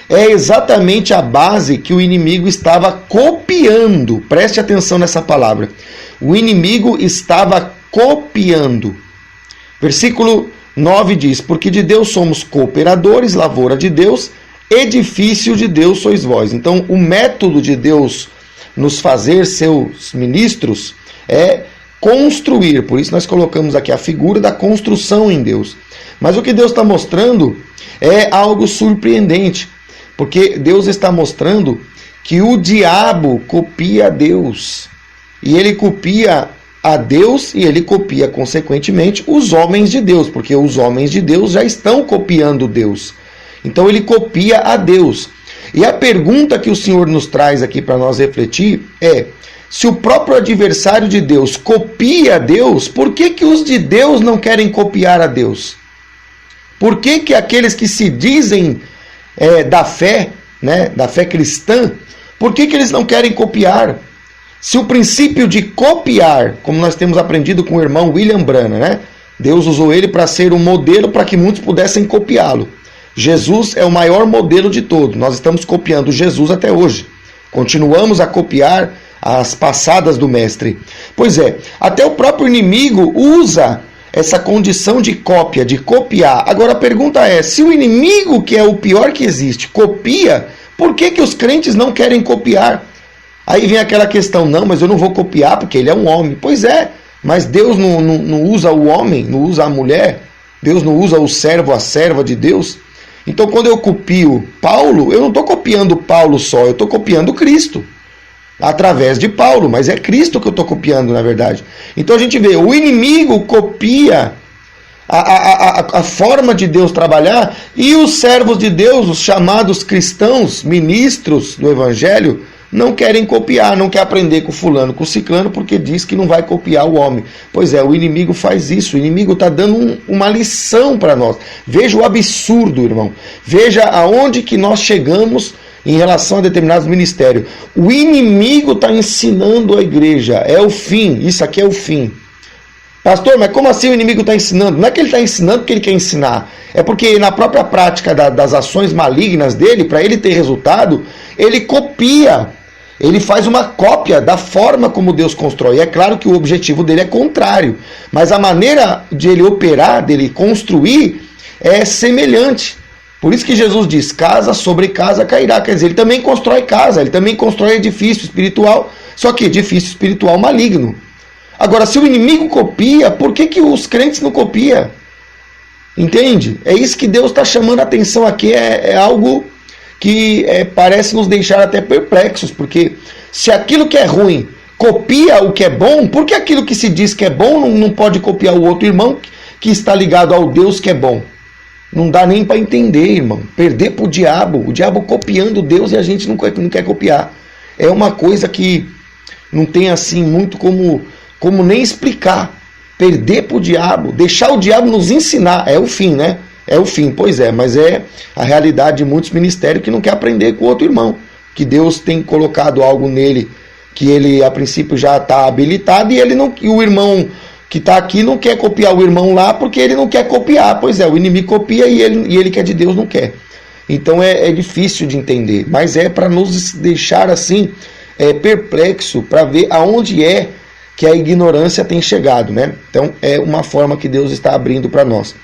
é exatamente a base que o inimigo estava copiando. Preste atenção nessa palavra. O inimigo estava copiando. Versículo 9 diz: porque de Deus somos cooperadores, lavoura de Deus, edifício de Deus sois vós. Então o método de Deus nos fazer seus ministros é construir. Por isso nós colocamos aqui a figura da construção em Deus. Mas o que Deus está mostrando é algo surpreendente. Porque Deus está mostrando que o diabo copia a Deus. E ele copia a Deus e ele copia, consequentemente, os homens de Deus. Porque os homens de Deus já estão copiando Deus. Então ele copia a Deus. E a pergunta que o Senhor nos traz aqui para nós refletir é: se o próprio adversário de Deus copia a Deus, por que os de Deus não querem copiar a Deus? Por que aqueles que se dizem da fé, né, da fé cristã, por que eles não querem copiar? Se o princípio de copiar, como nós temos aprendido com o irmão William Branham, né, Deus usou ele para ser um modelo para que muitos pudessem copiá-lo. Jesus é o maior modelo de todos. Nós estamos copiando Jesus até hoje. Continuamos a copiar as passadas do mestre. Pois é, até o próprio inimigo usa essa condição de cópia, de copiar. Agora a pergunta é: se o inimigo, que é o pior que existe, copia, por que os crentes não querem copiar? Aí vem aquela questão: não, mas eu não vou copiar porque ele é um homem. Pois é, mas Deus não usa o homem, não usa a mulher, Deus não usa o servo, a serva de Deus. Então quando eu copio Paulo, eu não estou copiando Paulo só, eu estou copiando Cristo. Através de Paulo, mas é Cristo que eu estou copiando, na verdade. Então a gente vê, o inimigo copia a forma de Deus trabalhar, e os servos de Deus, os chamados cristãos, ministros do Evangelho, não querem copiar, não quer aprender com fulano, com ciclano, porque diz que não vai copiar o homem. Pois é, o inimigo faz isso, o inimigo está dando uma lição para nós. Veja o absurdo, irmão. Veja aonde que nós chegamos em relação a determinados ministérios. O inimigo está ensinando a igreja, é o fim, isso aqui é o fim. Pastor, mas como assim o inimigo está ensinando? Não é que ele está ensinando porque ele quer ensinar, é porque na própria prática das ações malignas dele, para ele ter resultado, ele copia, ele faz uma cópia da forma como Deus constrói. É claro que o objetivo dele é contrário, mas a maneira de ele operar, dele construir, é semelhante. Por isso que Jesus diz, casa sobre casa cairá. Quer dizer, ele também constrói casa, ele também constrói edifício espiritual, só que edifício espiritual maligno. Agora, se o inimigo copia, por que os crentes não copiam? Entende? É isso que Deus está chamando a atenção aqui, é algo que parece nos deixar até perplexos, porque se aquilo que é ruim copia o que é bom, por que aquilo que se diz que é bom não pode copiar o outro irmão que está ligado ao Deus que é bom? Não dá nem para entender, irmão. Perder para o diabo copiando Deus e a gente não quer copiar. É uma coisa que não tem assim muito como nem explicar. Perder para o diabo, deixar o diabo nos ensinar, é o fim, né? É o fim, pois é, mas é a realidade de muitos ministérios que não quer aprender com o outro irmão, que Deus tem colocado algo nele, que ele a princípio já está habilitado e o irmão que está aqui não quer copiar o irmão lá porque ele não quer copiar. Pois é, o inimigo copia e ele que é de Deus não quer. Então é difícil de entender, mas é para nos deixar assim perplexo, para ver aonde é que a ignorância tem chegado, né? Então é uma forma que Deus está abrindo para nós.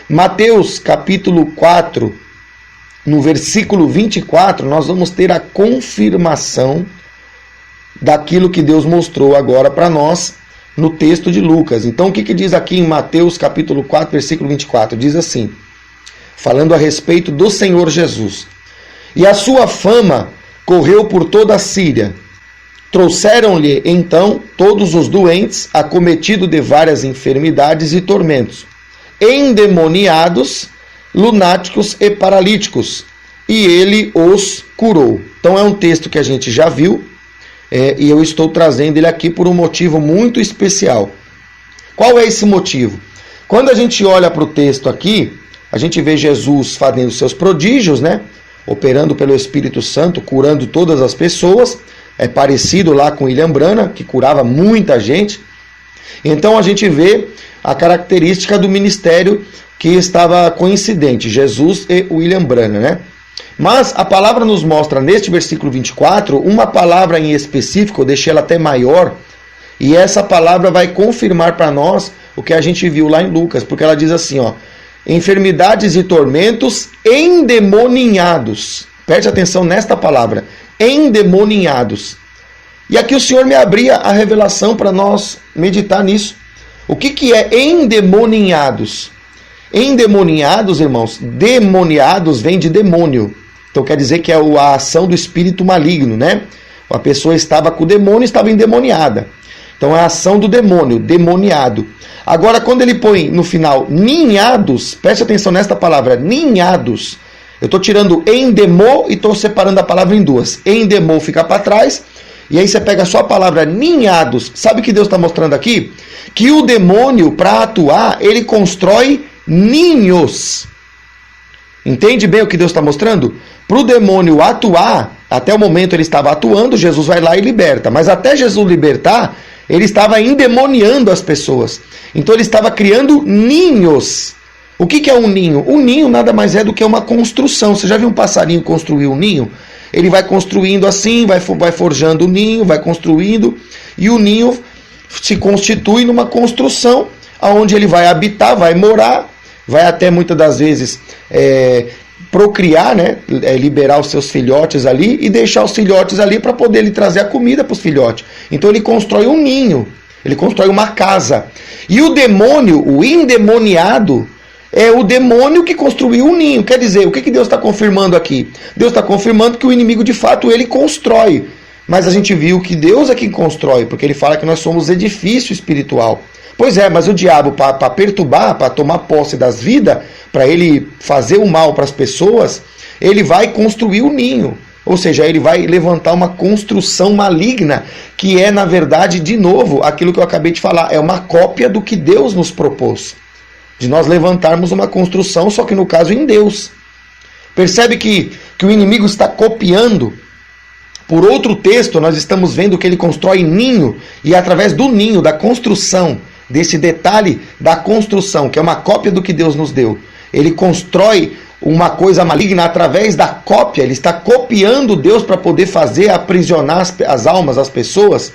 Mateus capítulo 4, no versículo 24, nós vamos ter a confirmação daquilo que Deus mostrou agora para nós no texto de Lucas. Então o que diz aqui em Mateus capítulo 4, versículo 24? Diz assim, falando a respeito do Senhor Jesus. E a sua fama correu por toda a Síria. Trouxeram-lhe então todos os doentes, acometidos de várias enfermidades e tormentos, endemoniados, lunáticos e paralíticos, e ele os curou. Então é um texto que a gente já viu, e eu estou trazendo ele aqui por um motivo muito especial. Qual é esse motivo? Quando a gente olha para o texto aqui, a gente vê Jesus fazendo seus prodígios, né? Operando pelo Espírito Santo, curando todas as pessoas. É parecido lá com William Branham, que curava muita gente. Então a gente vê a característica do ministério que estava coincidente, Jesus e William Branham, né? Mas a palavra nos mostra neste versículo 24, uma palavra em específico, eu deixei ela até maior, e essa palavra vai confirmar para nós o que a gente viu lá em Lucas, porque ela diz assim, ó, enfermidades e tormentos endemoninhados. Preste atenção nesta palavra, endemoninhados. E aqui o Senhor me abria a revelação para nós meditar nisso. O que é endemoninhados? Endemoniados, irmãos, demoniados vem de demônio. Então quer dizer que é a ação do espírito maligno, né? A pessoa estava com o demônio, estava endemoniada. Então é a ação do demônio, demoniado. Agora quando ele põe no final ninhados, preste atenção nesta palavra, ninhados. Eu estou tirando endemô e estou separando a palavra em duas. Endemô fica para trás, e aí você pega só a palavra ninhados. Sabe o que Deus está mostrando aqui? Que o demônio, para atuar, ele constrói ninhos. Entende bem o que Deus está mostrando? Para o demônio atuar, até o momento ele estava atuando, Jesus vai lá e liberta. Mas até Jesus libertar, ele estava endemoniando as pessoas. Então ele estava criando ninhos. O que é um ninho? Um ninho nada mais é do que uma construção. Você já viu um passarinho construir um ninho? Ele vai construindo assim, vai forjando o ninho, vai construindo, e o ninho se constitui numa construção onde ele vai habitar, vai morar, vai até muitas das vezes procriar, né? Liberar os seus filhotes ali e deixar os filhotes ali para poder ele trazer a comida para os filhotes. Então ele constrói um ninho, ele constrói uma casa. E o demônio, o endemoniado, é o demônio que construiu um ninho. Quer dizer, o que Deus está confirmando aqui? Deus está confirmando que o inimigo de fato ele constrói. Mas a gente viu que Deus é quem constrói, porque ele fala que nós somos edifício espiritual. Pois é, mas o diabo, para perturbar, para tomar posse das vidas, para ele fazer o mal para as pessoas, ele vai construir o ninho. Ou seja, ele vai levantar uma construção maligna, que é, na verdade, de novo, aquilo que eu acabei de falar, é uma cópia do que Deus nos propôs. De nós levantarmos uma construção, só que no caso em Deus. Percebe que o inimigo está copiando. Por outro texto, nós estamos vendo que ele constrói ninho, e através do ninho, da construção, desse detalhe da construção, que é uma cópia do que Deus nos deu, ele constrói uma coisa maligna através da cópia. Ele está copiando Deus para poder fazer aprisionar as almas, as pessoas.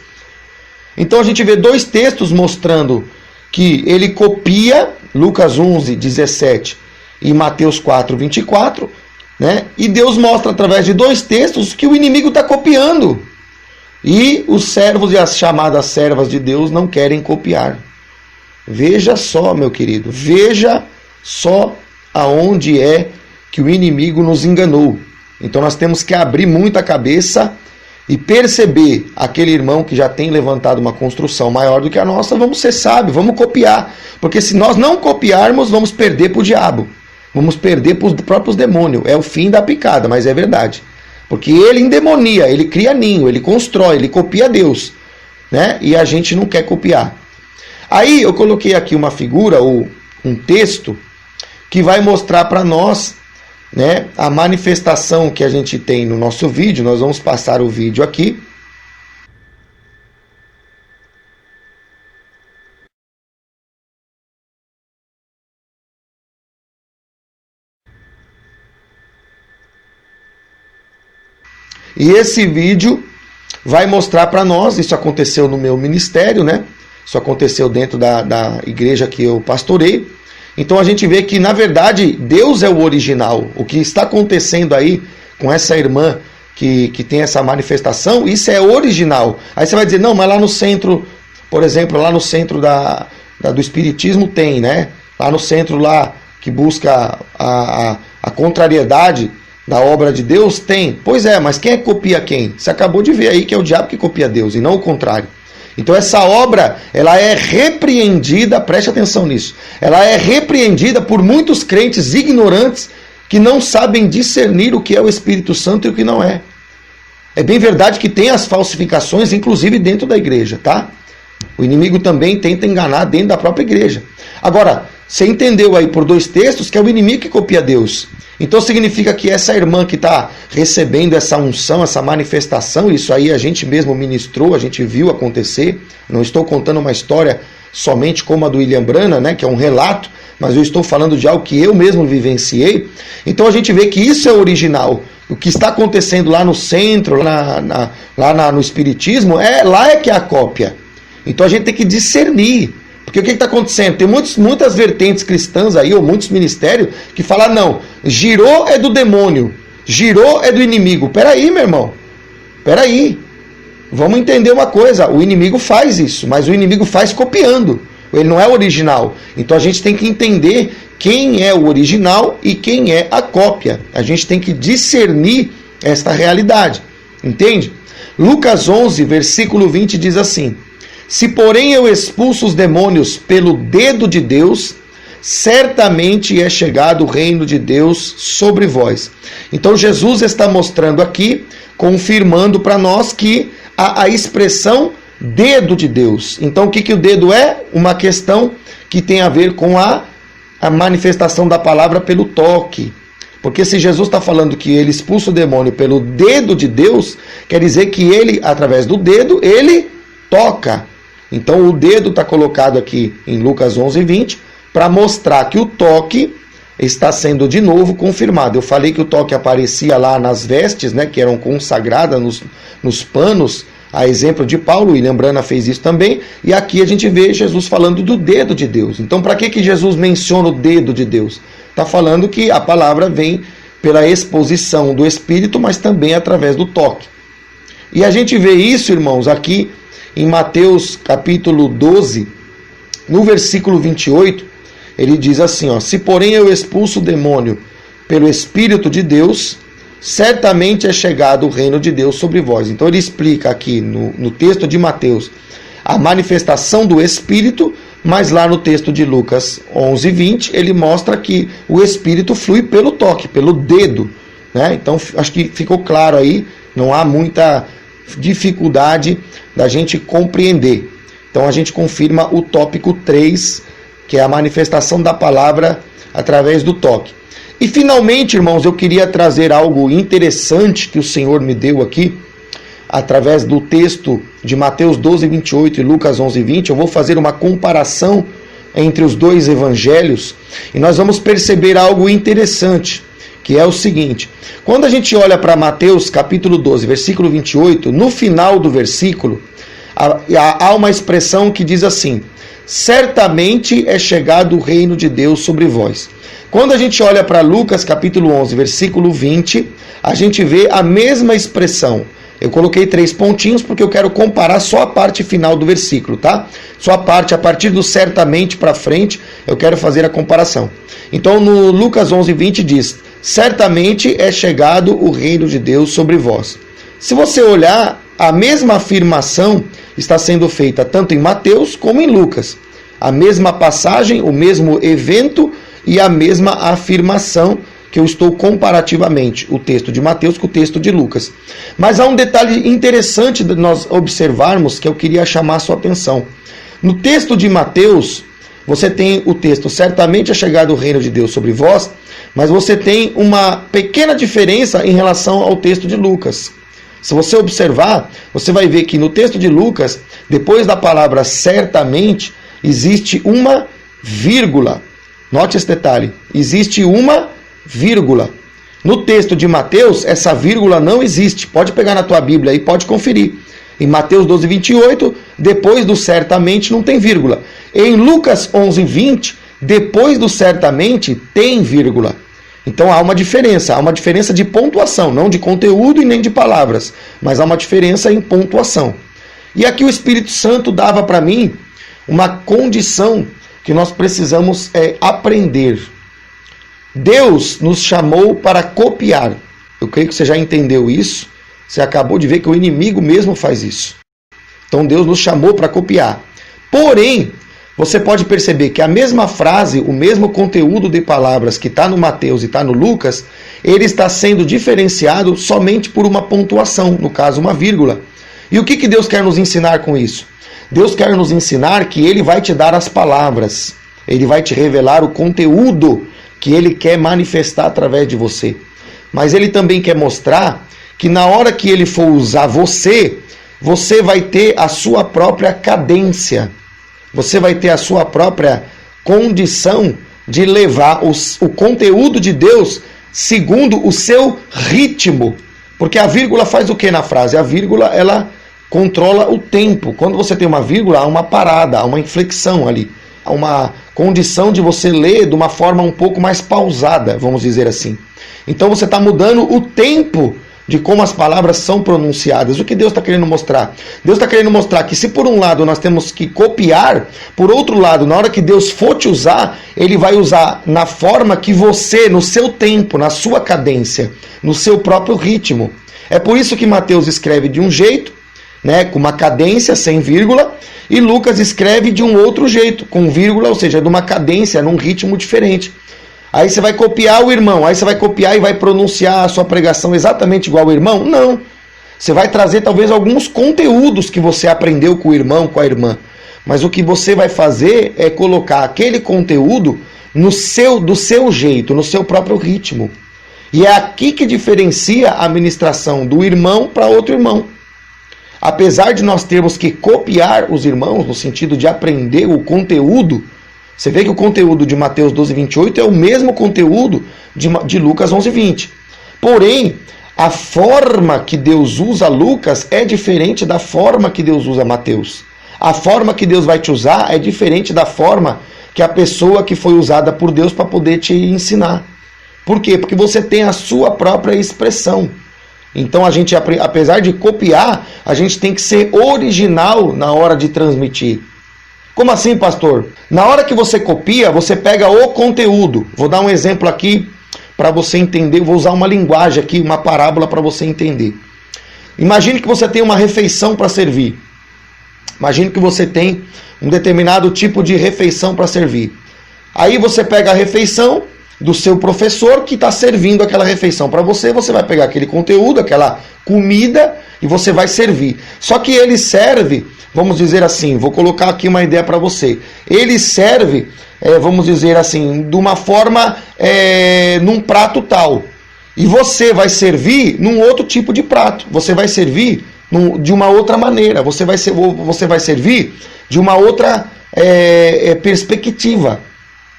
Então a gente vê dois textos mostrando que ele copia, Lucas 11, 17 e Mateus 4, 24, né? E Deus mostra através de dois textos que o inimigo está copiando. E os servos e as chamadas servas de Deus não querem copiar. Veja só, meu querido, veja só aonde é que o inimigo nos enganou. Então nós temos que abrir muito a cabeça e perceber aquele irmão que já tem levantado uma construção maior do que a nossa. Vamos ser sábios, vamos copiar, porque se nós não copiarmos, vamos perder para o diabo, vamos perder para os próprios demônios. É o fim da picada, mas é verdade, porque ele endemonia, ele cria ninho, ele constrói, ele copia Deus, né? E a gente não quer copiar. Aí eu coloquei aqui uma figura ou um texto que vai mostrar para nós, né, a manifestação que a gente tem no nosso vídeo. Nós vamos passar o vídeo aqui. E esse vídeo vai mostrar para nós, isso aconteceu no meu ministério, né? Isso aconteceu dentro da igreja que eu pastorei. Então a gente vê que, na verdade, Deus é o original. O que está acontecendo aí com essa irmã que tem essa manifestação, isso é original. Aí você vai dizer, não, mas lá no centro, por exemplo, lá no centro do Espiritismo tem, né? Lá no centro lá que busca a contrariedade da obra de Deus, tem. Pois é, mas quem é que copia quem? Você acabou de ver aí que é o diabo que copia Deus e não o contrário. Então essa obra, ela é repreendida, preste atenção nisso, ela é repreendida por muitos crentes ignorantes que não sabem discernir o que é o Espírito Santo e o que não é. É bem verdade que tem as falsificações, inclusive dentro da igreja, tá? O inimigo também tenta enganar dentro da própria igreja. Agora, você entendeu aí por dois textos que é o inimigo que copia Deus. Então significa que essa irmã que está recebendo essa unção, essa manifestação, isso aí a gente mesmo ministrou, a gente viu acontecer. Não estou contando uma história somente como a do William Branham, né, que é um relato, mas eu estou falando de algo que eu mesmo vivenciei. Então a gente vê que isso é original. O que está acontecendo lá no centro, no Espiritismo, lá é que é a cópia. Então a gente tem que discernir. Porque o que está acontecendo? Tem muitas vertentes cristãs aí, ou muitos ministérios, que falam, não, girou é do demônio, girou é do inimigo. Peraí, meu irmão, peraí. Vamos entender uma coisa, o inimigo faz isso, mas o inimigo faz copiando. Ele não é original. Então a gente tem que entender quem é o original e quem é a cópia. A gente tem que discernir esta realidade. Entende? Lucas 11, versículo 20 diz assim: se porém eu expulso os demônios pelo dedo de Deus, certamente é chegado o reino de Deus sobre vós. Então Jesus está mostrando aqui, confirmando para nós que a expressão dedo de Deus. Então o que o dedo é? Uma questão que tem a ver com a manifestação da palavra pelo toque. Porque se Jesus está falando que ele expulsa o demônio pelo dedo de Deus, quer dizer que ele, através do dedo, ele toca. Então o dedo está colocado aqui em Lucas 11, 20, para mostrar que o toque está sendo de novo confirmado. Eu falei que o toque aparecia lá nas vestes, né, que eram consagradas nos panos, a exemplo de Paulo. William Branham fez isso também. E aqui a gente vê Jesus falando do dedo de Deus. Então para que Jesus menciona o dedo de Deus? Está falando que a palavra vem pela exposição do Espírito, mas também através do toque. E a gente vê isso, irmãos, aqui em Mateus capítulo 12, no versículo 28, ele diz assim, ó: se porém eu expulso o demônio pelo Espírito de Deus, certamente é chegado o reino de Deus sobre vós. Então ele explica aqui no texto de Mateus a manifestação do Espírito, mas lá no texto de Lucas 11:20, ele mostra que o Espírito flui pelo toque, pelo dedo, né? Então, acho que ficou claro aí, não há muita dificuldade da gente compreender. Então, a gente confirma o tópico 3, que é a manifestação da palavra através do toque. E, finalmente, irmãos, eu queria trazer algo interessante que o Senhor me deu aqui, através do texto de Mateus 12:28 e Lucas 11:20, eu vou fazer uma comparação entre os dois evangelhos e nós vamos perceber algo interessante, que é o seguinte: quando a gente olha para Mateus capítulo 12, versículo 28, no final do versículo, há uma expressão que diz assim: certamente é chegado o reino de Deus sobre vós. Quando a gente olha para Lucas capítulo 11, versículo 20, a gente vê a mesma expressão. Eu coloquei 3 pontinhos porque eu quero comparar só a parte final do versículo, tá? Só a partir do certamente para frente, eu quero fazer a comparação. Então, no Lucas 11:20 diz: certamente é chegado o reino de Deus sobre vós. Se você olhar, a mesma afirmação está sendo feita tanto em Mateus como em Lucas. A mesma passagem, o mesmo evento e a mesma afirmação, que eu estou comparativamente o texto de Mateus com o texto de Lucas. Mas há um detalhe interessante de nós observarmos que eu queria chamar a sua atenção. No texto de Mateus, você tem o texto: certamente é chegado o reino de Deus sobre vós, mas você tem uma pequena diferença em relação ao texto de Lucas. Se você observar, você vai ver que no texto de Lucas, depois da palavra certamente, existe uma vírgula. Note esse detalhe: existe uma vírgula. No texto de Mateus, essa vírgula não existe. Pode pegar na tua Bíblia e pode conferir. Em Mateus 12:28, depois do certamente não tem vírgula. Em Lucas 11:20, depois do certamente tem vírgula. Então há uma diferença de pontuação, não de conteúdo e nem de palavras, mas há uma diferença em pontuação. E aqui o Espírito Santo dava para mim uma condição que nós precisamos aprender. Deus nos chamou para copiar. Eu creio que você já entendeu isso. Você acabou de ver que o inimigo mesmo faz isso. Então Deus nos chamou para copiar. Porém, você pode perceber que a mesma frase, o mesmo conteúdo de palavras que está no Mateus e está no Lucas, ele está sendo diferenciado somente por uma pontuação, no caso uma vírgula. E o que Deus quer nos ensinar com isso? Deus quer nos ensinar que Ele vai te dar as palavras. Ele vai te revelar o conteúdo que Ele quer manifestar através de você. Mas Ele também quer mostrar que na hora que Ele for usar você, você vai ter a sua própria cadência. Você vai ter a sua própria condição de levar o conteúdo de Deus segundo o seu ritmo. Porque a vírgula faz o que na frase? A vírgula, ela controla o tempo. Quando você tem uma vírgula, há uma parada, há uma inflexão ali. Há uma condição de você ler de uma forma um pouco mais pausada, vamos dizer assim. Então você está mudando o tempo de como as palavras são pronunciadas. O que Deus está querendo mostrar? Deus está querendo mostrar que se por um lado nós temos que copiar, por outro lado, na hora que Deus for te usar, Ele vai usar na forma que você, no seu tempo, na sua cadência, no seu próprio ritmo. É por isso que Mateus escreve de um jeito, né, com uma cadência, sem vírgula, e Lucas escreve de um outro jeito, com vírgula, ou seja, de uma cadência, num ritmo diferente. Aí você vai copiar o irmão, aí você vai copiar e vai pronunciar a sua pregação exatamente igual ao irmão? Não. Você vai trazer talvez alguns conteúdos que você aprendeu com o irmão, com a irmã. Mas o que você vai fazer é colocar aquele conteúdo do seu jeito, no seu próprio ritmo. E é aqui que diferencia a ministração do irmão para outro irmão. Apesar de nós termos que copiar os irmãos, no sentido de aprender o conteúdo, você vê que o conteúdo de Mateus 12:28 é o mesmo conteúdo de Lucas 11:20. Porém, a forma que Deus usa Lucas é diferente da forma que Deus usa Mateus. A forma que Deus vai te usar é diferente da forma que a pessoa que foi usada por Deus para poder te ensinar. Por quê? Porque você tem a sua própria expressão. Então a gente, apesar de copiar, a gente tem que ser original na hora de transmitir. Como assim, pastor? Na hora que você copia, você pega o conteúdo. Vou dar um exemplo aqui para você entender. Vou usar uma linguagem aqui, uma parábola para você entender. Imagine que você tem uma refeição para servir. Imagine que você tem um determinado tipo de refeição para servir. Aí você pega a refeição do seu professor que está servindo aquela refeição para você, você vai pegar aquele conteúdo, aquela comida e você vai servir. Só que ele serve, vamos dizer assim, vou colocar aqui uma ideia para você. Ele serve, vamos dizer assim, de uma forma, num prato tal. E você vai servir num outro tipo de prato. Você vai servir de uma outra maneira. Você vai servir de uma outra perspectiva.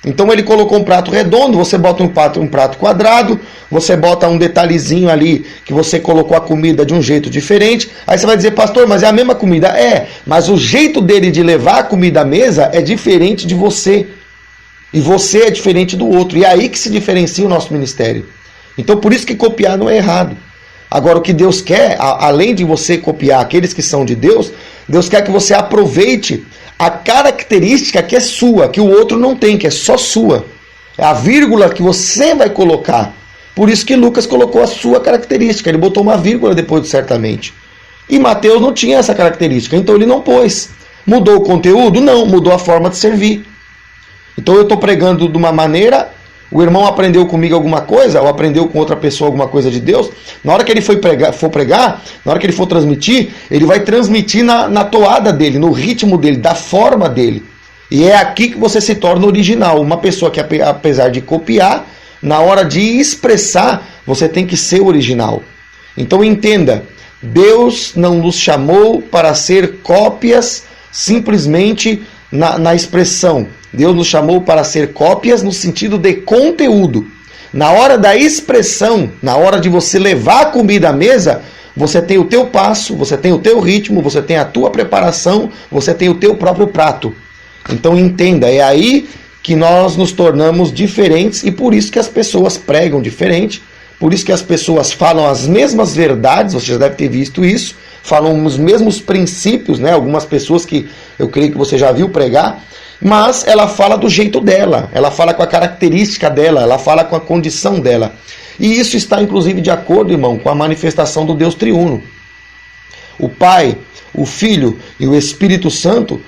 Então ele colocou um prato redondo, você bota um prato quadrado, você bota um detalhezinho ali que você colocou a comida de um jeito diferente. Aí você vai dizer, pastor, mas é a mesma comida? É, mas o jeito dele de levar a comida à mesa é diferente de você. E você é diferente do outro. E é aí que se diferencia o nosso ministério. Então por isso que copiar não é errado. Agora o que Deus quer, além de você copiar aqueles que são de Deus, Deus quer que você aproveite a característica que é sua, que o outro não tem, que é só sua. É a vírgula que você vai colocar. Por isso que Lucas colocou a sua característica. Ele botou uma vírgula depois do certamente. E Mateus não tinha essa característica, então ele não pôs. Mudou o conteúdo? Não, mudou a forma de servir. Então eu estou pregando de uma maneira, o irmão aprendeu comigo alguma coisa, ou aprendeu com outra pessoa alguma coisa de Deus, na hora que ele for pregar, na hora que ele for transmitir, ele vai transmitir na toada dele, no ritmo dele, da forma dele. E é aqui que você se torna original. Uma pessoa que, apesar de copiar, na hora de expressar, você tem que ser original. Então entenda, Deus não nos chamou para ser cópias simplesmente na expressão. Deus nos chamou para ser cópias no sentido de conteúdo. Na hora da expressão, na hora de você levar a comida à mesa, você tem o teu passo, você tem o teu ritmo, você tem a tua preparação, você tem o teu próprio prato. Então entenda, é aí que nós nos tornamos diferentes e por isso que as pessoas pregam diferente, por isso que as pessoas falam as mesmas verdades, você já deve ter visto isso, falam os mesmos princípios, né? Algumas pessoas que eu creio que você já viu pregar, mas ela fala do jeito dela, ela fala com a característica dela, ela fala com a condição dela. E isso está inclusive de acordo, irmão, com a manifestação do Deus triuno. O Pai, o Filho e o Espírito Santo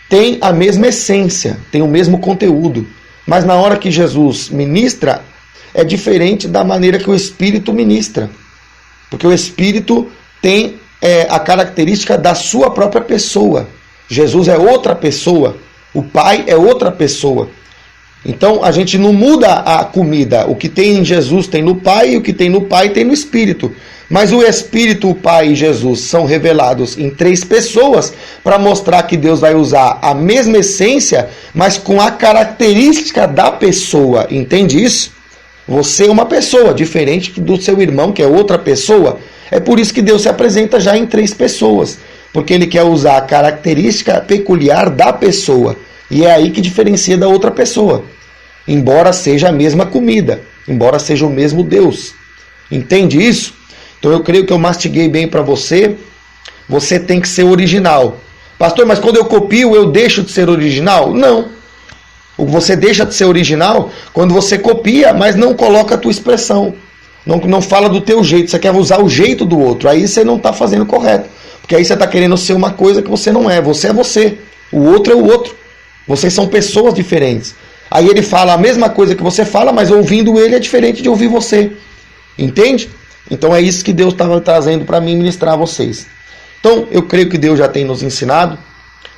têm a mesma essência, têm o mesmo conteúdo. Mas na hora que Jesus ministra, é diferente da maneira que o Espírito ministra. Porque o Espírito tem a característica da sua própria pessoa. Jesus é outra pessoa. O Pai é outra pessoa. Então a gente não muda a comida. O que tem em Jesus tem no Pai, e o que tem no Pai tem no Espírito. Mas o Espírito, o Pai e Jesus são revelados em três pessoas para mostrar que Deus vai usar a mesma essência, mas com a característica da pessoa. Entende isso? Você é uma pessoa diferente do seu irmão, que é outra pessoa. É por isso que Deus se apresenta já em três pessoas. Porque ele quer usar a característica peculiar da pessoa. E é aí que diferencia da outra pessoa. Embora seja a mesma comida. Embora seja o mesmo Deus. Entende isso? Então eu creio que eu mastiguei bem para você. Você tem que ser original. Pastor, mas quando eu copio, eu deixo de ser original? Não. Você deixa de ser original quando você copia, mas não coloca a tua expressão. Não fala do teu jeito. Você quer usar o jeito do outro. Aí você não está fazendo correto. Porque aí você está querendo ser uma coisa que você não é. Você é você. O outro é o outro. Vocês são pessoas diferentes. Aí ele fala a mesma coisa que você fala, mas ouvindo ele é diferente de ouvir você. Entende? Então é isso que Deus estava trazendo para mim ministrar a vocês. Então eu creio que Deus já tem nos ensinado.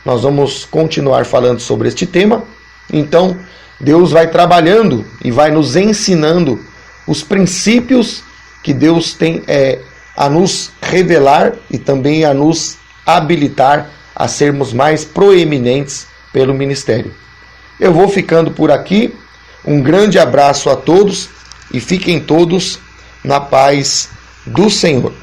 Nós vamos continuar falando sobre este tema. Então Deus vai trabalhando e vai nos ensinando os princípios que Deus tem a nos revelar e também a nos habilitar a sermos mais proeminentes pelo ministério. Eu vou ficando por aqui. Um grande abraço a todos e fiquem todos na paz do Senhor.